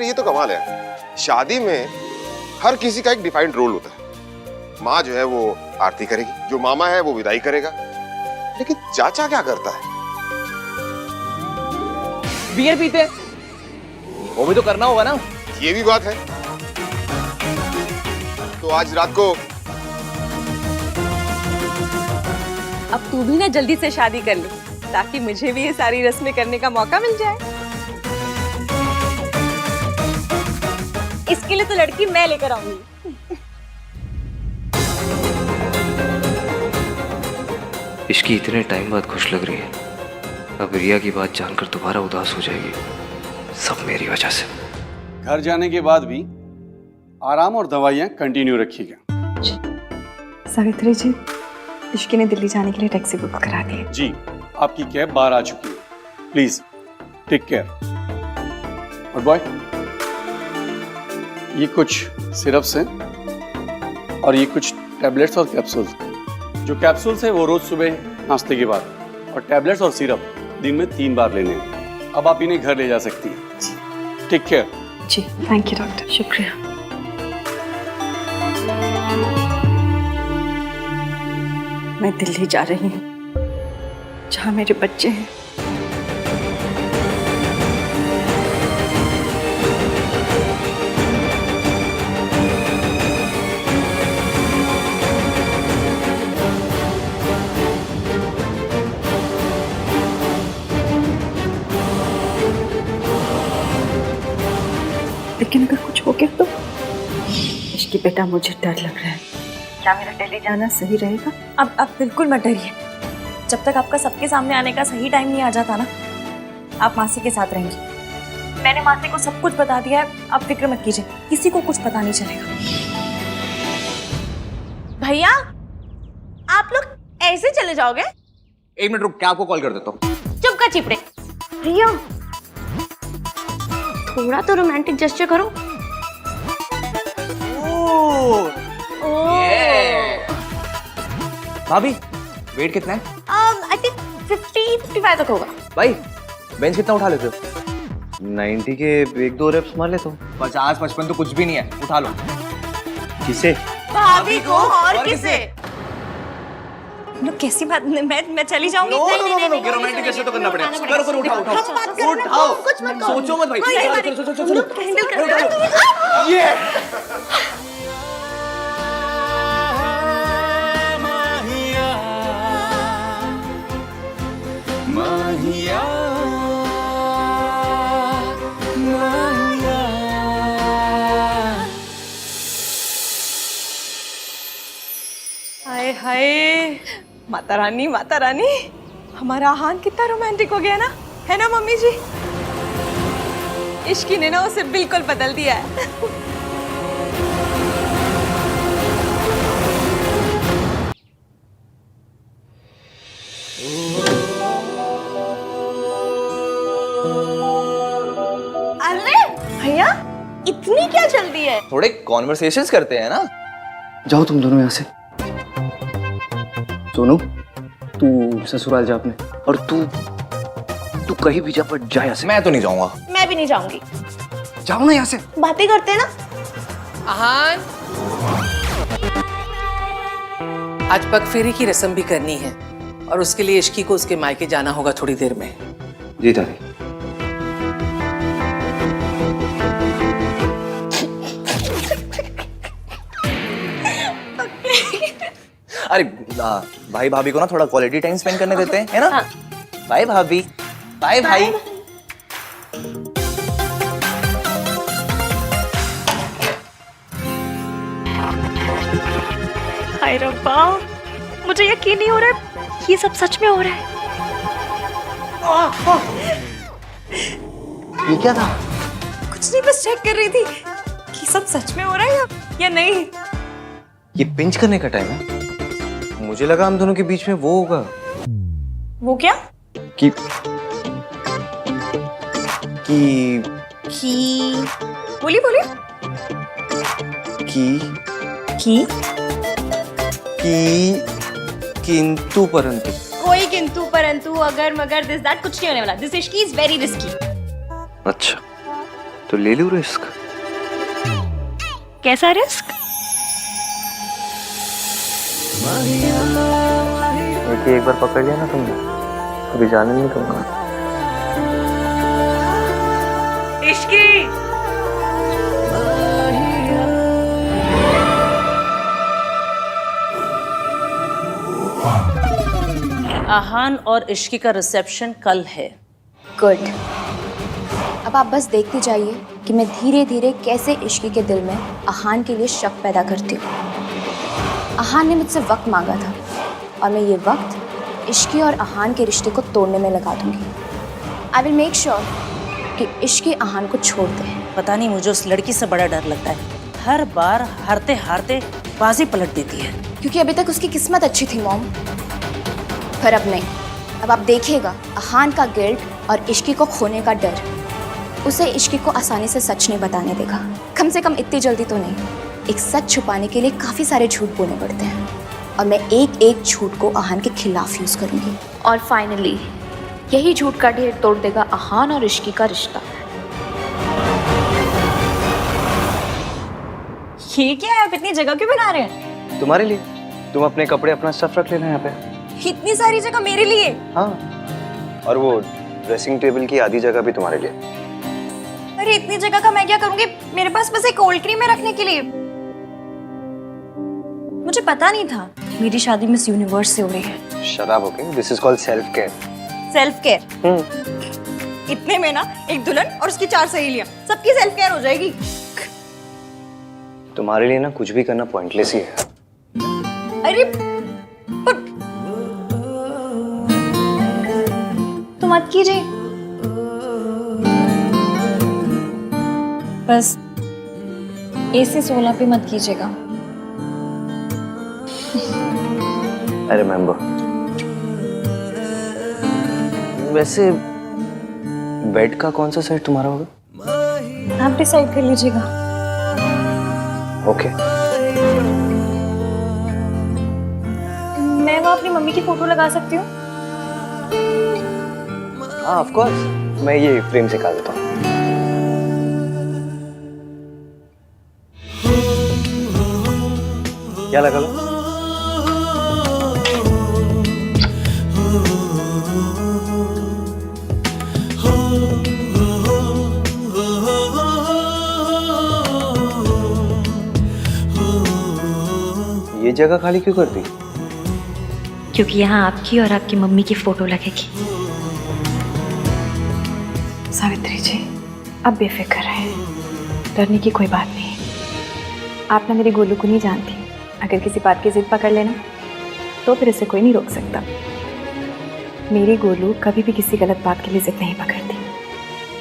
ये तो कमाल है, शादी में हर किसी का एक डिफाइंड रोल होता है। माँ जो है वो आरती करेगी, जो मामा है वो विदाई करेगा, लेकिन चाचा क्या करता है? बियर पीते। वो भी तो करना होगा ना। ये भी बात है। तो आज रात को अब तू भी ना जल्दी से शादी कर ले ताकि मुझे भी ये सारी रस्में करने का मौका मिल जाए। इसके लिए तो लड़की मैं लेकर आऊंगी। इश्की इतने टाइम बाद खुश लग रही है, अब रिया की बात जानकर दोबारा उदास हो जाएगी। सब मेरी वजह से। घर जाने के बाद भी आराम और दवाइयाँ कंटिन्यू रखिएगा। सावित्री जी, इश्की ने दिल्ली जाने के लिए टैक्सी बुक करा दी है। जी, आपकी कैब बाहर आ चुकी है। Please take care. और बॉय, ये कुछ सिरप्स हैं और ये कुछ टैबलेट्स और कैप्सूल्स। जो कैप्सूल्स हैं वो रोज सुबह नाश्ते के बाद, और टैबलेट्स और सिरप दिन में 3 बार लेने हैं। अब आप इन्हें घर ले जा सकती हैं। Take care. जी, थैंक यू डॉक्टर। शुक्रिया। मैं दिल्ली जा रही हूँ, जहाँ मेरे बच्चे हैं। लेकिन अगर कुछ हो गया तो? इश्की बेटा, मुझे डर लग रहा है। क्या मेरा दिल्ली जाना सही रहेगा? अब बिल्कुल मत डरिए। जब तक आपका सबके सामने आने का सही टाइम नहीं आ जाता ना, आप मासी के साथ रहेंगी। मैंने मासी को सब कुछ बता दिया है, आप फिक्र मत कीजिए, किसी को कुछ पता नहीं चलेगा। भैया, आप लोग ऐसे चले जाओगे? 1 मिनट रुक, क्या आपको कॉल कर देता हूँ। चुप कर चिपड़े। रिया, थोड़ा तो रोमांटिक जेस्चर करो। भाभी, वेट कितना है? आई थिंक 50-55 तक होगा। भाई, बेंच कितना उठा लेते हो? 90 के 1-2 रेप्स मार लेता हूँ। 50-55 तो कुछ भी नहीं है, उठा लो। किसे? भाभी को और किसे? नो, कैसी बात? मैं चली जाऊंगी। नो, रोमांटिक कैसे तो करना पड़ेगा। करो, उठाओ। कुछ मत करो। सोचो मत भाई। चलो। ये माहिया, हाय हाय, माता रानी, माता रानी, हमारा आहान कितना रोमांटिक हो गया ना, है ना मम्मी जी? इश्की ने ना उसे बिल्कुल बदल दिया है। अरे भैया, इतनी क्या जल्दी है? थोड़े कॉन्वर्सेशंस करते हैं ना। जाओ तुम दोनों यहाँ से। सोनू, तू ससुराल जा अपने, और तू कहीं भी जा, पर जा यहाँ से। मैं तो नहीं जाऊंगा। मैं भी नहीं जाऊंगी। जाओ ना यहाँ से। बातें करते हैं ना। आहान, आज पगफेरी की रस्म भी करनी है और उसके लिए इश्की को उसके मायके जाना होगा थोड़ी देर में। जी दादी। अरे भाई भाभी को ना थोड़ा क्वालिटी टाइम स्पेंड करने देते हैं, है ना? बाय भाभी, बाय भाई। हाय रब्बा, मुझे यकीन नहीं हो रहा है, ये सब सच में हो रहा है। ये क्या था? कुछ नहीं, बस चेक कर रही थी कि सब सच में हो रहा है या नहीं। ये पिंच करने का टाइम है। मुझे लगा हम दोनों के बीच में वो होगा। वो क्या? कि बोलिए किंतु परंतु। कोई किंतु परंतु अगर मगर दिस दैट कुछ नहीं होने वाला। This Ishki is very risky. अच्छा, तो ले लूं रिस्क। कैसा रिस्क? एक बार पकड़ लिया ना तुमने, अभी जाने नहीं दूंगा। इश्की आहान और इश्की का रिसेप्शन कल है। गुड। अब आप बस देखते जाइए कि मैं धीरे धीरे कैसे इश्की के दिल में आहान के लिए शक पैदा करती हूँ। आहान ने मुझसे वक्त मांगा था और मैं ये वक्त इश्की और आहान के रिश्ते को तोड़ने में लगा दूंगी। आई विल मेक श्योर कि इश्की आहान को छोड़ दे। पता नहीं मुझे उस लड़की से बड़ा डर लगता है, हर बार हारते हारते बाजी पलट देती है। क्योंकि अभी तक उसकी किस्मत अच्छी थी मॉम, पर अब नहीं। अब आप देखिएगा आहान का गिल्ट और इश्की को खोने का डर उसे इश्की को आसानी से सच नहीं बताने देगा। कम से कम इतनी जल्दी तो नहीं। एक सच छुपाने के लिए काफ़ी सारे झूठ बोलने पड़ते हैं और मैं एक एक झूठ को आहान के खिलाफ यूज़ करूँगी। और फाइनली यही झूठ का ढेर तोड़ देगा आहान और इश्की का रिश्ता। ये क्या है? आप इतनी जगह क्यों बना रहे हैं? तुम्हारे लिए। तुम अपने कपड़े अपना स्टफ रख लेना यहाँ पे। इतनी सारी जगह मेरे लिए? हाँ, और वो ड्रेसिंग टेबल की आधी जगह भी तुम्हारे लिए। अरे इतनी जगह का मैं क्या करूंगी? मेरे पास बस एक कोल्ड क्रीम है रखने के लिए। मुझे पता नहीं था मेरी शादी मिस यूनिवर्स से हो रही है। शराब okay, this is called self care. Self care? इतने में ना एक दुल्हन और उसकी 4 सहेलियां, सबकी सेल्फ केयर हो जाएगी। तुम्हारे लिए ना कुछ भी करना पॉइंटलेस ही है। अरे पर तो मत कीजिए, बस AC 16 पे मत कीजिएगा। I remember. वैसे बेड का कौन सा सेट तुम्हारा होगा? आप डिसाइड कर लीजिएगा। ओके। मैं वहाँ अपनी मम्मी की फोटो लगा सकती हूँ? हाँ ऑफ कोर्स, मैं ये फ्रेम से निकाल देता हूँ। क्या लगा लो? ये जगह खाली क्यों कर दी? क्योंकि यहाँ आपकी और आपकी मम्मी की फोटो लगेगी। सावित्री जी, अब बेफिक्र है, डरने की कोई बात नहीं। आप ना मेरे गोलू को नहीं जानती। अगर किसी बात की जिद पकड़ लेना तो फिर इसे कोई नहीं रोक सकता। मेरी गोलू कभी भी किसी गलत बात के लिए जिद नहीं पकड़ती,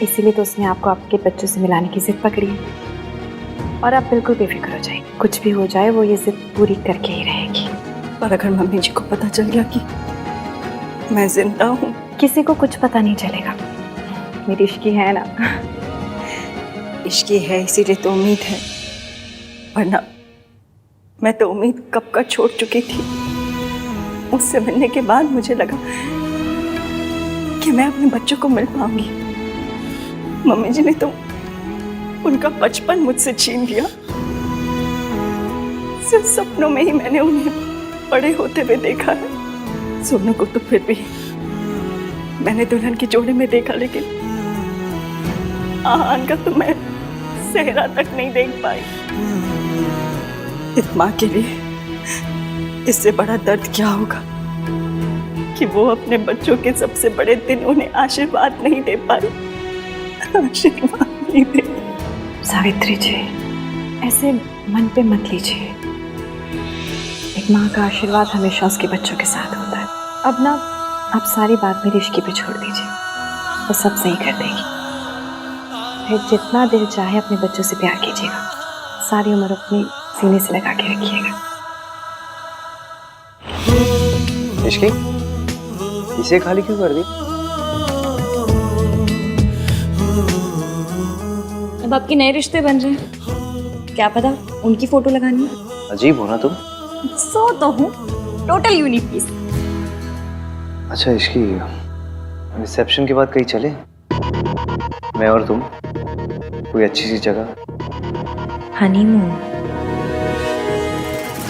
इसीलिए तो उसने आपको आपके बच्चों से मिलाने की जिद पकड़ी है। और आप बिल्कुल बेफिक्र हो जाए, कुछ भी हो जाए वो ये जिद पूरी करके ही रहेगी। पर अगर मम्मी जी को पता चल गया कि मैं जिंदा हूँ? किसी को कुछ पता नहीं चलेगा। मेरी इश्की है ना। इश्की है इसीलिए तो उम्मीद है, वरना मैं तो उम्मीद कब का छोड़ चुकी थी। उससे मिलने के बाद मुझे लगा कि मैं अपने बच्चों को मिल पाऊंगी। मम्मी जी ने तो उनका बचपन मुझसे छीन लिया। सिर्फ सपनों में ही मैंने उन्हें बड़े होते हुए देखा है। सोनू को तो फिर भी मैंने दुल्हन के जोड़े में देखा, लेकिन आहान का तो मैं सेहरा तक नहीं देख पाई। इस माँ के लिए इससे बड़ा दर्द क्या होगा कि वो अपने बच्चों के सबसे बड़े दिन उन्हें आशीर्वाद नहीं दे पाई। आशीर्वाद नहीं दे। सावित्री जी, ऐसे मन पे मत लीजिए। एक माँ का आशीर्वाद हमेशा उसके बच्चों के साथ होता है। अब ना आप सारी बात मेरी इश्की पे छोड़ दीजिए, वो सब सही कर देगी। फिर जितना दिल चाहे अपने बच्चों से प्यार कीजिएगा, सारी उम्र अपने सीने से लगा के रखिएगा। इश्की, इसे खाली क्यों कर दी? अब आपके नए रिश्ते बन रहे हैं, क्या पता उनकी फोटो लगानी है। अजीब हो ना तुम। सो तो हूँ, टोटल यूनिक पीस। अच्छा इश्की, रिसेप्शन के बाद कहीं चले, मैं और तुम, कोई अच्छी सी जगह? हनीमून?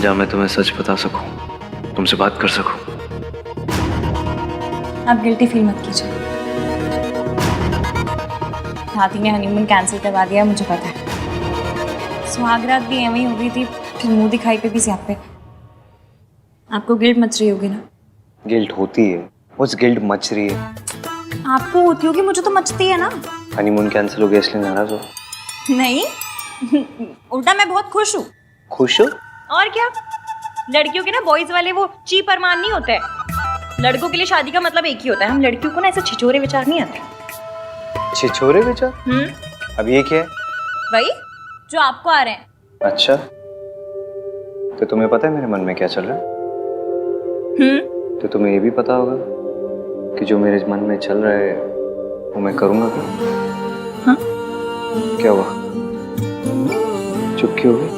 जहाँ मैं तुम्हें सच बता सकूं, तुमसे बात कर सकूं। आप गिल्टी फील मत कीजिए। हाथी ने हनीमून कैंसिल करवा दिया, मुझे पता है। सुहागरात भी एवं ही हो गई थी, फिर मुंह दिखाई पे भी स्यापे। आपको गिल्ट मच रही होगी ना? गिल्ट होती है, उस गिल्ट मच रही है। आपको होती होगी, मुझे तो मचती है ना। हनीमून कैंसिल हो गया इसलिए नाराज हो? नहीं, उल्टा मैं बहुत खुश हूँ। खुश हो? और क्या, लड़कियों के ना बॉयज वाले वो ची परमान नहीं होते हैं। लड़कों के लिए शादी का मतलब एक ही होता है। हम लड़कियों को ना ऐसे छिछोरे विचार नहीं आते। छिछोरे विचार? अब ये क्या है? वही जो आपको आ रहे हैं। अच्छा, तो तुम्हें पता है मेरे मन में क्या चल रहा है? तो तुम्हें ये भी पता होगा कि जो मेरे मन में चल रहा है वो मैं करूंगा क्या? हाँ? क्या हुआ? चुप क्यों हो गई?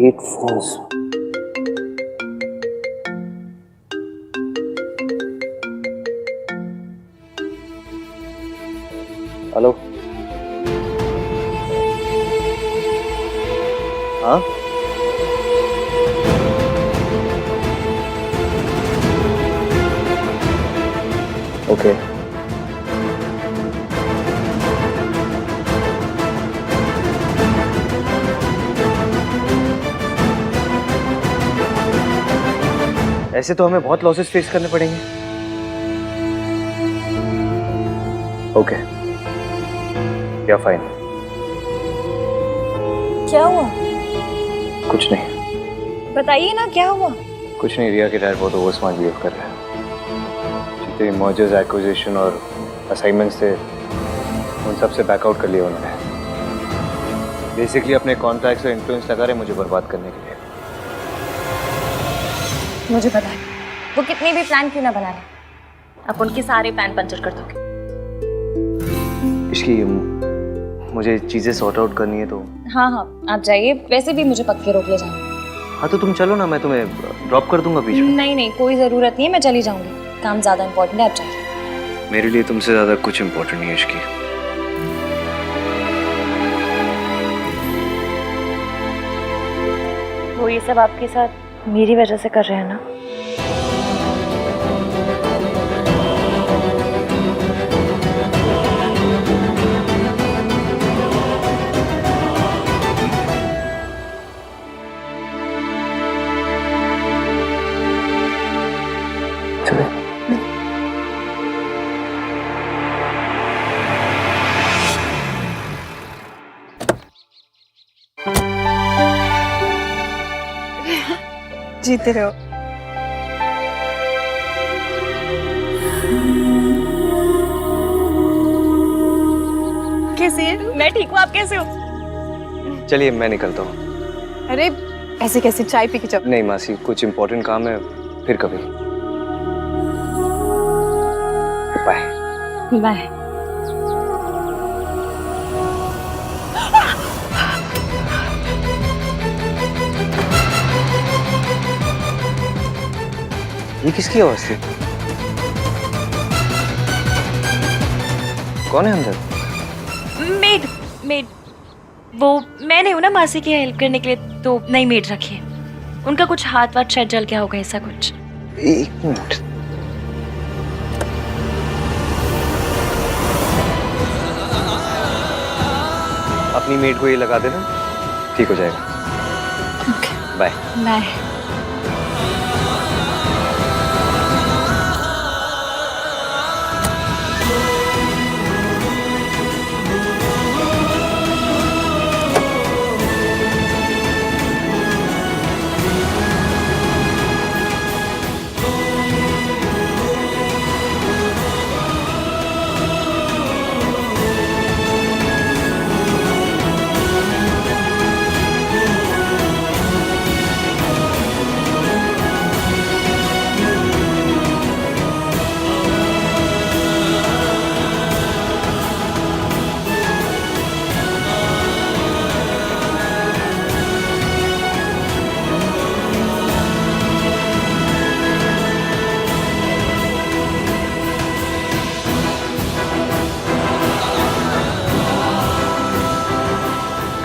hate phones. हेलो, हाँ? ओके। ऐसे तो हमें बहुत लॉसेस फेस करने पड़ेंगे। ओके, या फाइन। क्या हुआ? कुछ नहीं। बताइए ना, क्या हुआ? कुछ नहीं, रिया के डैड बहुत ओवर स्मार्ट बिहेव कर रहे हैं। जितने मर्जर्स, एक्विजिशन और असाइनमेंट्स थे उन सब से बैकआउट कर लिया उन्होंने। बेसिकली अपने कॉन्टैक्ट्स और इन्फ्लुएंस लगा रहे मुझे बर्बाद करने के लिए। मुझे पता है, वो कितने भी प्लान क्यों ना बना रहे, आप उनके सारे प्लान पंचर कर दोगे। इसकी मुझे चीजें सॉर्ट आउट करनी है तो। हाँ हाँ, आप जाइए। वैसे भी मुझे पक्के रोक ले जाना। हाँ तो तुम चलो ना, मैं तुम्हें ड्रॉप कर दूंगा बीच में। नहीं नहीं, कोई ज़रूरत नहीं है, मैं चली जाऊंगी। काम ज़्यादा इम्पोर्टेंट है, आप जाइए। मेरे लिए तुमसे ज्यादा कुछ इम्पोर्टेंट नहीं है इसकी। वो ये सब आपके साथ मेरी वजह से कर रहे हैं ना? जीते रहो। कैसी है? मैं ठीक हूँ, आप कैसे हो? चलिए मैं निकलता हूँ। अरे ऐसे कैसे, चाय पी के जाओ। नहीं मासी, कुछ इम्पोर्टेंट काम है, फिर कभी। बाय। बाय। ये किसकी आवाज थी? कौन है अंदर? मेड मेड वो मैं नहीं हूँ ना मासी की हेल्प करने के लिए, तो नई मेड रखी है। उनका कुछ हाथ वाथ शायद जल गया होगा, ऐसा कुछ। एक मिनट। अपनी मेड को ये लगा देना, ठीक हो जाएगा। बाय। बाय।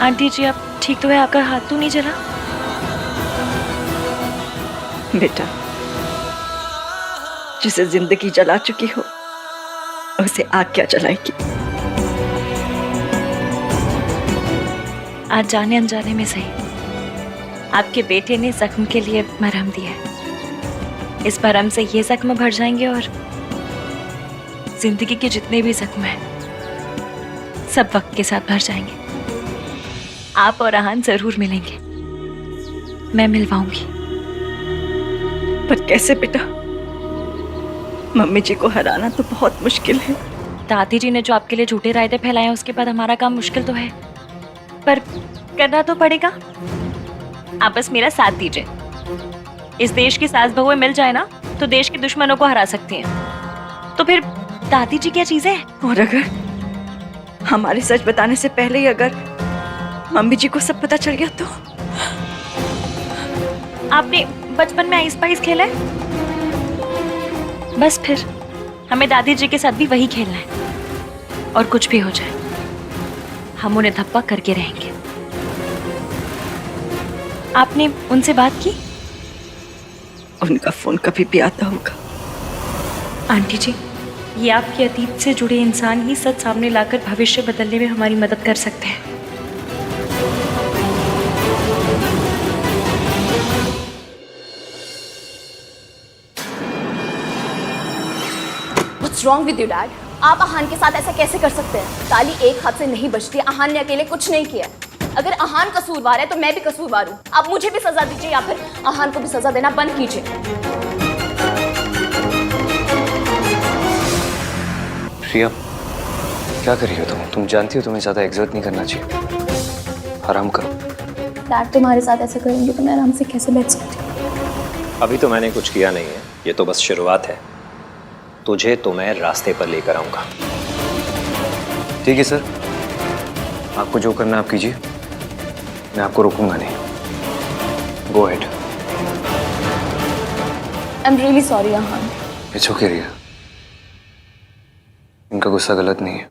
आंटी जी आप ठीक तो है? आपका हाथ तो नहीं जला? बेटा, जिसे जिंदगी जला चुकी हो उसे आग क्या जलाएगी? आज जाने अनजाने में सही, आपके बेटे ने जख्म के लिए मरहम दिया है। इस मरहम से ये जख्म भर जाएंगे और जिंदगी के जितने भी जख्म हैं सब वक्त के साथ भर जाएंगे। आप और आहान जरूर मिलेंगे, मैं मिलवाऊंगी। पर कैसे बेटा? मम्मी जी को हराना तो बहुत मुश्किल है। दादी जी ने जो आपके लिए झूठे रायते फैलाए उसके बाद हमारा काम मुश्किल तो है, पर करना तो पड़ेगा। आप बस मेरा साथ दीजिए। इस देश की सास बहुएं मिल जाए ना तो देश के दुश्मनों को हरा सकती हैं। तो फिर दादी जी क्या चीज है? और अगर हमारे सच बताने से पहले ही अगर मम्मी जी को सब पता चल गया तो? आपने बचपन में आइस पाइस खेला है? बस फिर हमें दादी जी के साथ भी वही खेलना है। और कुछ भी हो जाए हम उन्हें धप्पा करके रहेंगे। आपने उनसे बात की? उनका फोन कभी भी आता होगा। आंटी जी, ये आपके अतीत से जुड़े इंसान ही सच सामने लाकर भविष्य बदलने में हमारी मदद कर सकते हैं। What's wrong with you, Dad? आप आहान के साथ ऐसा कैसे कर सकते हैं? ताली एक हाथ से नहीं बजती। आहान ने अकेले कुछ नहीं किया। अगर आहान कसूरवार है तो मैं भी कसूरवार हूँ। आप मुझे भी सजा दीजिए या फिर आहान को भी सजा देना बंद कीजिए। प्रिया, क्या कर रही हो तुम? तुम जानती हो तुम्हें ज्यादा एग्जर्ट नहीं करना चाहिए। आराम करो। डैड तुम्हारे साथ ऐसा करेंगे तो मैं आराम से कैसे बैठ सकती हूँ? अभी तो मैंने कुछ किया नहीं है, ये तो बस शुरुआत है। तुझे तो मैं रास्ते पर लेकर आऊंगा। ठीक है सर, आपको जो करना आप कीजिए, मैं आपको रोकूंगा नहीं। Go ahead. I am really sorry Aahan. It's okay Riya, इनका गुस्सा गलत नहीं है।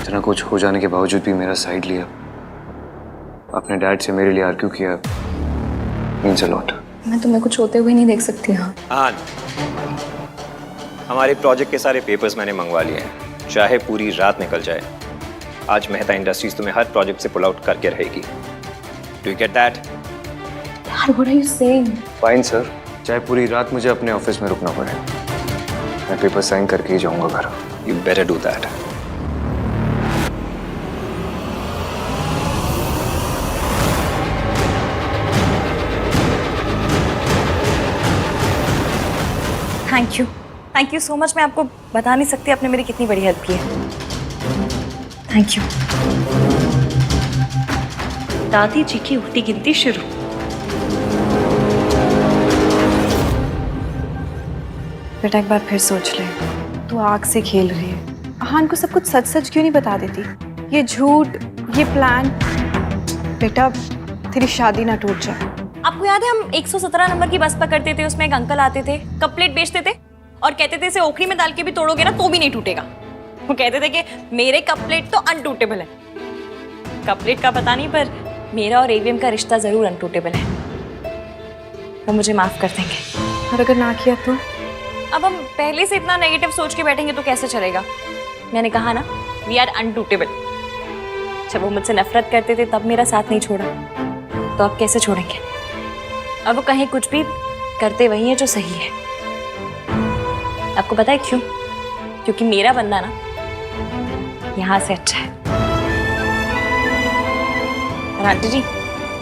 इतना कुछ हो जाने के बावजूद भी मेरा साइड लिया, अपने डैड से मेरे लिए आर्ग्यू किया, मीन्स अ लॉट। मैं तुम्हें कुछ होते हुए नहीं देख सकती। हाँ, हमारे प्रोजेक्ट के सारे पेपर्स मैंने मंगवा लिए हैं, चाहे पूरी रात निकल जाए। आज मेहता इंडस्ट्रीज तुम्हें हर प्रोजेक्ट से पुल आउट करके रहेगी। Do you get that? Dad, what are you saying? Fine sir, चाहे पूरी रात मुझे अपने ऑफिस में रुकना पड़े, मैं पेपर साइन करके ही जाऊंगा घर। You better do that. Thank you so much. मैं आपको बता नहीं सकती आपने मेरी कितनी बड़ी हेल्प की है। Thank you. दादी जी की उल्टी गिनती शुरू। बेटा एक बार फिर सोच ले, तू आग से खेल रही है। अहान को सब कुछ सच सच क्यों नहीं बता देती? ये झूठ, ये प्लान। बेटा तेरी शादी ना टूट जाए। आपको याद है हम 117 नंबर की बस पकड़ते थे, उसमें एक अंकल आते थे, कप प्लेट बेचते थे और कहते थे इसे ओखरी में डाल के भी तोड़ोगे ना तो भी नहीं टूटेगा। वो कहते थे कि मेरे कप प्लेट तो अनटूटेबल है। कप प्लेट का पता नहीं, पर मेरा और एवीएम का रिश्ता जरूर अनटूटेबल है। वो मुझे माफ कर देंगे। और अगर ना किया तो? अब हम पहले से इतना नेगेटिव सोच के बैठेंगे तो कैसे चलेगा? मैंने कहा ना, वी आर अनटूटेबल। जब वो मुझसे नफरत करते थे तब मेरा साथ नहीं छोड़ा, तो अब कैसे छोड़ेंगे? अब वो कहीं कुछ भी करते वही है जो सही है। आपको पता है क्यों? क्योंकि मेरा बंदा ना यहाँ से अच्छा है। और आंटी जी,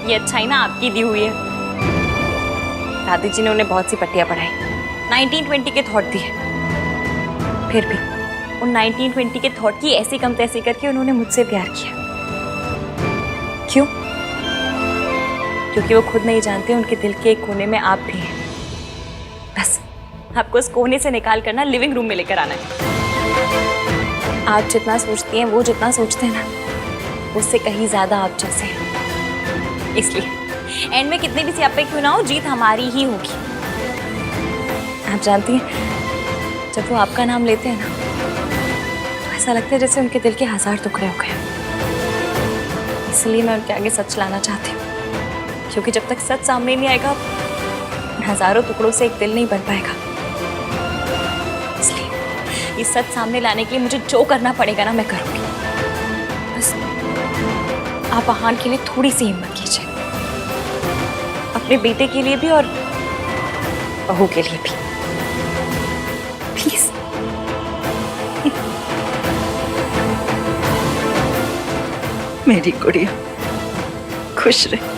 ये अच्छाई ना आपकी दी हुई है। दादी जी ने उन्हें बहुत सी पट्टियां पढ़ाई, 1920 के थॉट दिए। फिर भी उन 1920 के थॉट की ऐसी कम तैसी करके उन्होंने मुझसे प्यार किया। क्यों? क्योंकि वो खुद नहीं जानते उनके दिल के एक कोने में आप भी हैं। बस आपको उस कोने से निकाल कर ना लिविंग रूम में लेकर आना है। आप जितना सोचती हैं, वो जितना सोचते हैं ना, उससे कहीं ज्यादा आप जैसे हैं। इसलिए एंड में कितने भी सियापे क्यों ना हो, जीत हमारी ही होगी। आप जानती हैं, जब वो आपका नाम लेते हैं ना, तो ऐसा लगता है जैसे उनके दिल के 1000 टुकड़े हो गए। इसलिए मैं उनके आगे सच लाना चाहती हूँ, क्योंकि जब तक सच सामने नहीं आएगा, हजारों टुकड़ों से एक दिल नहीं बन पाएगा। इसलिए ये सच सामने लाने के लिए मुझे जो करना पड़ेगा ना, मैं करूँगी। बस आप आहान के लिए थोड़ी सी हिम्मत कीजिए, अपने बेटे के लिए भी और बहू के लिए भी, प्लीज। मेरी गुड़िया खुश रहे।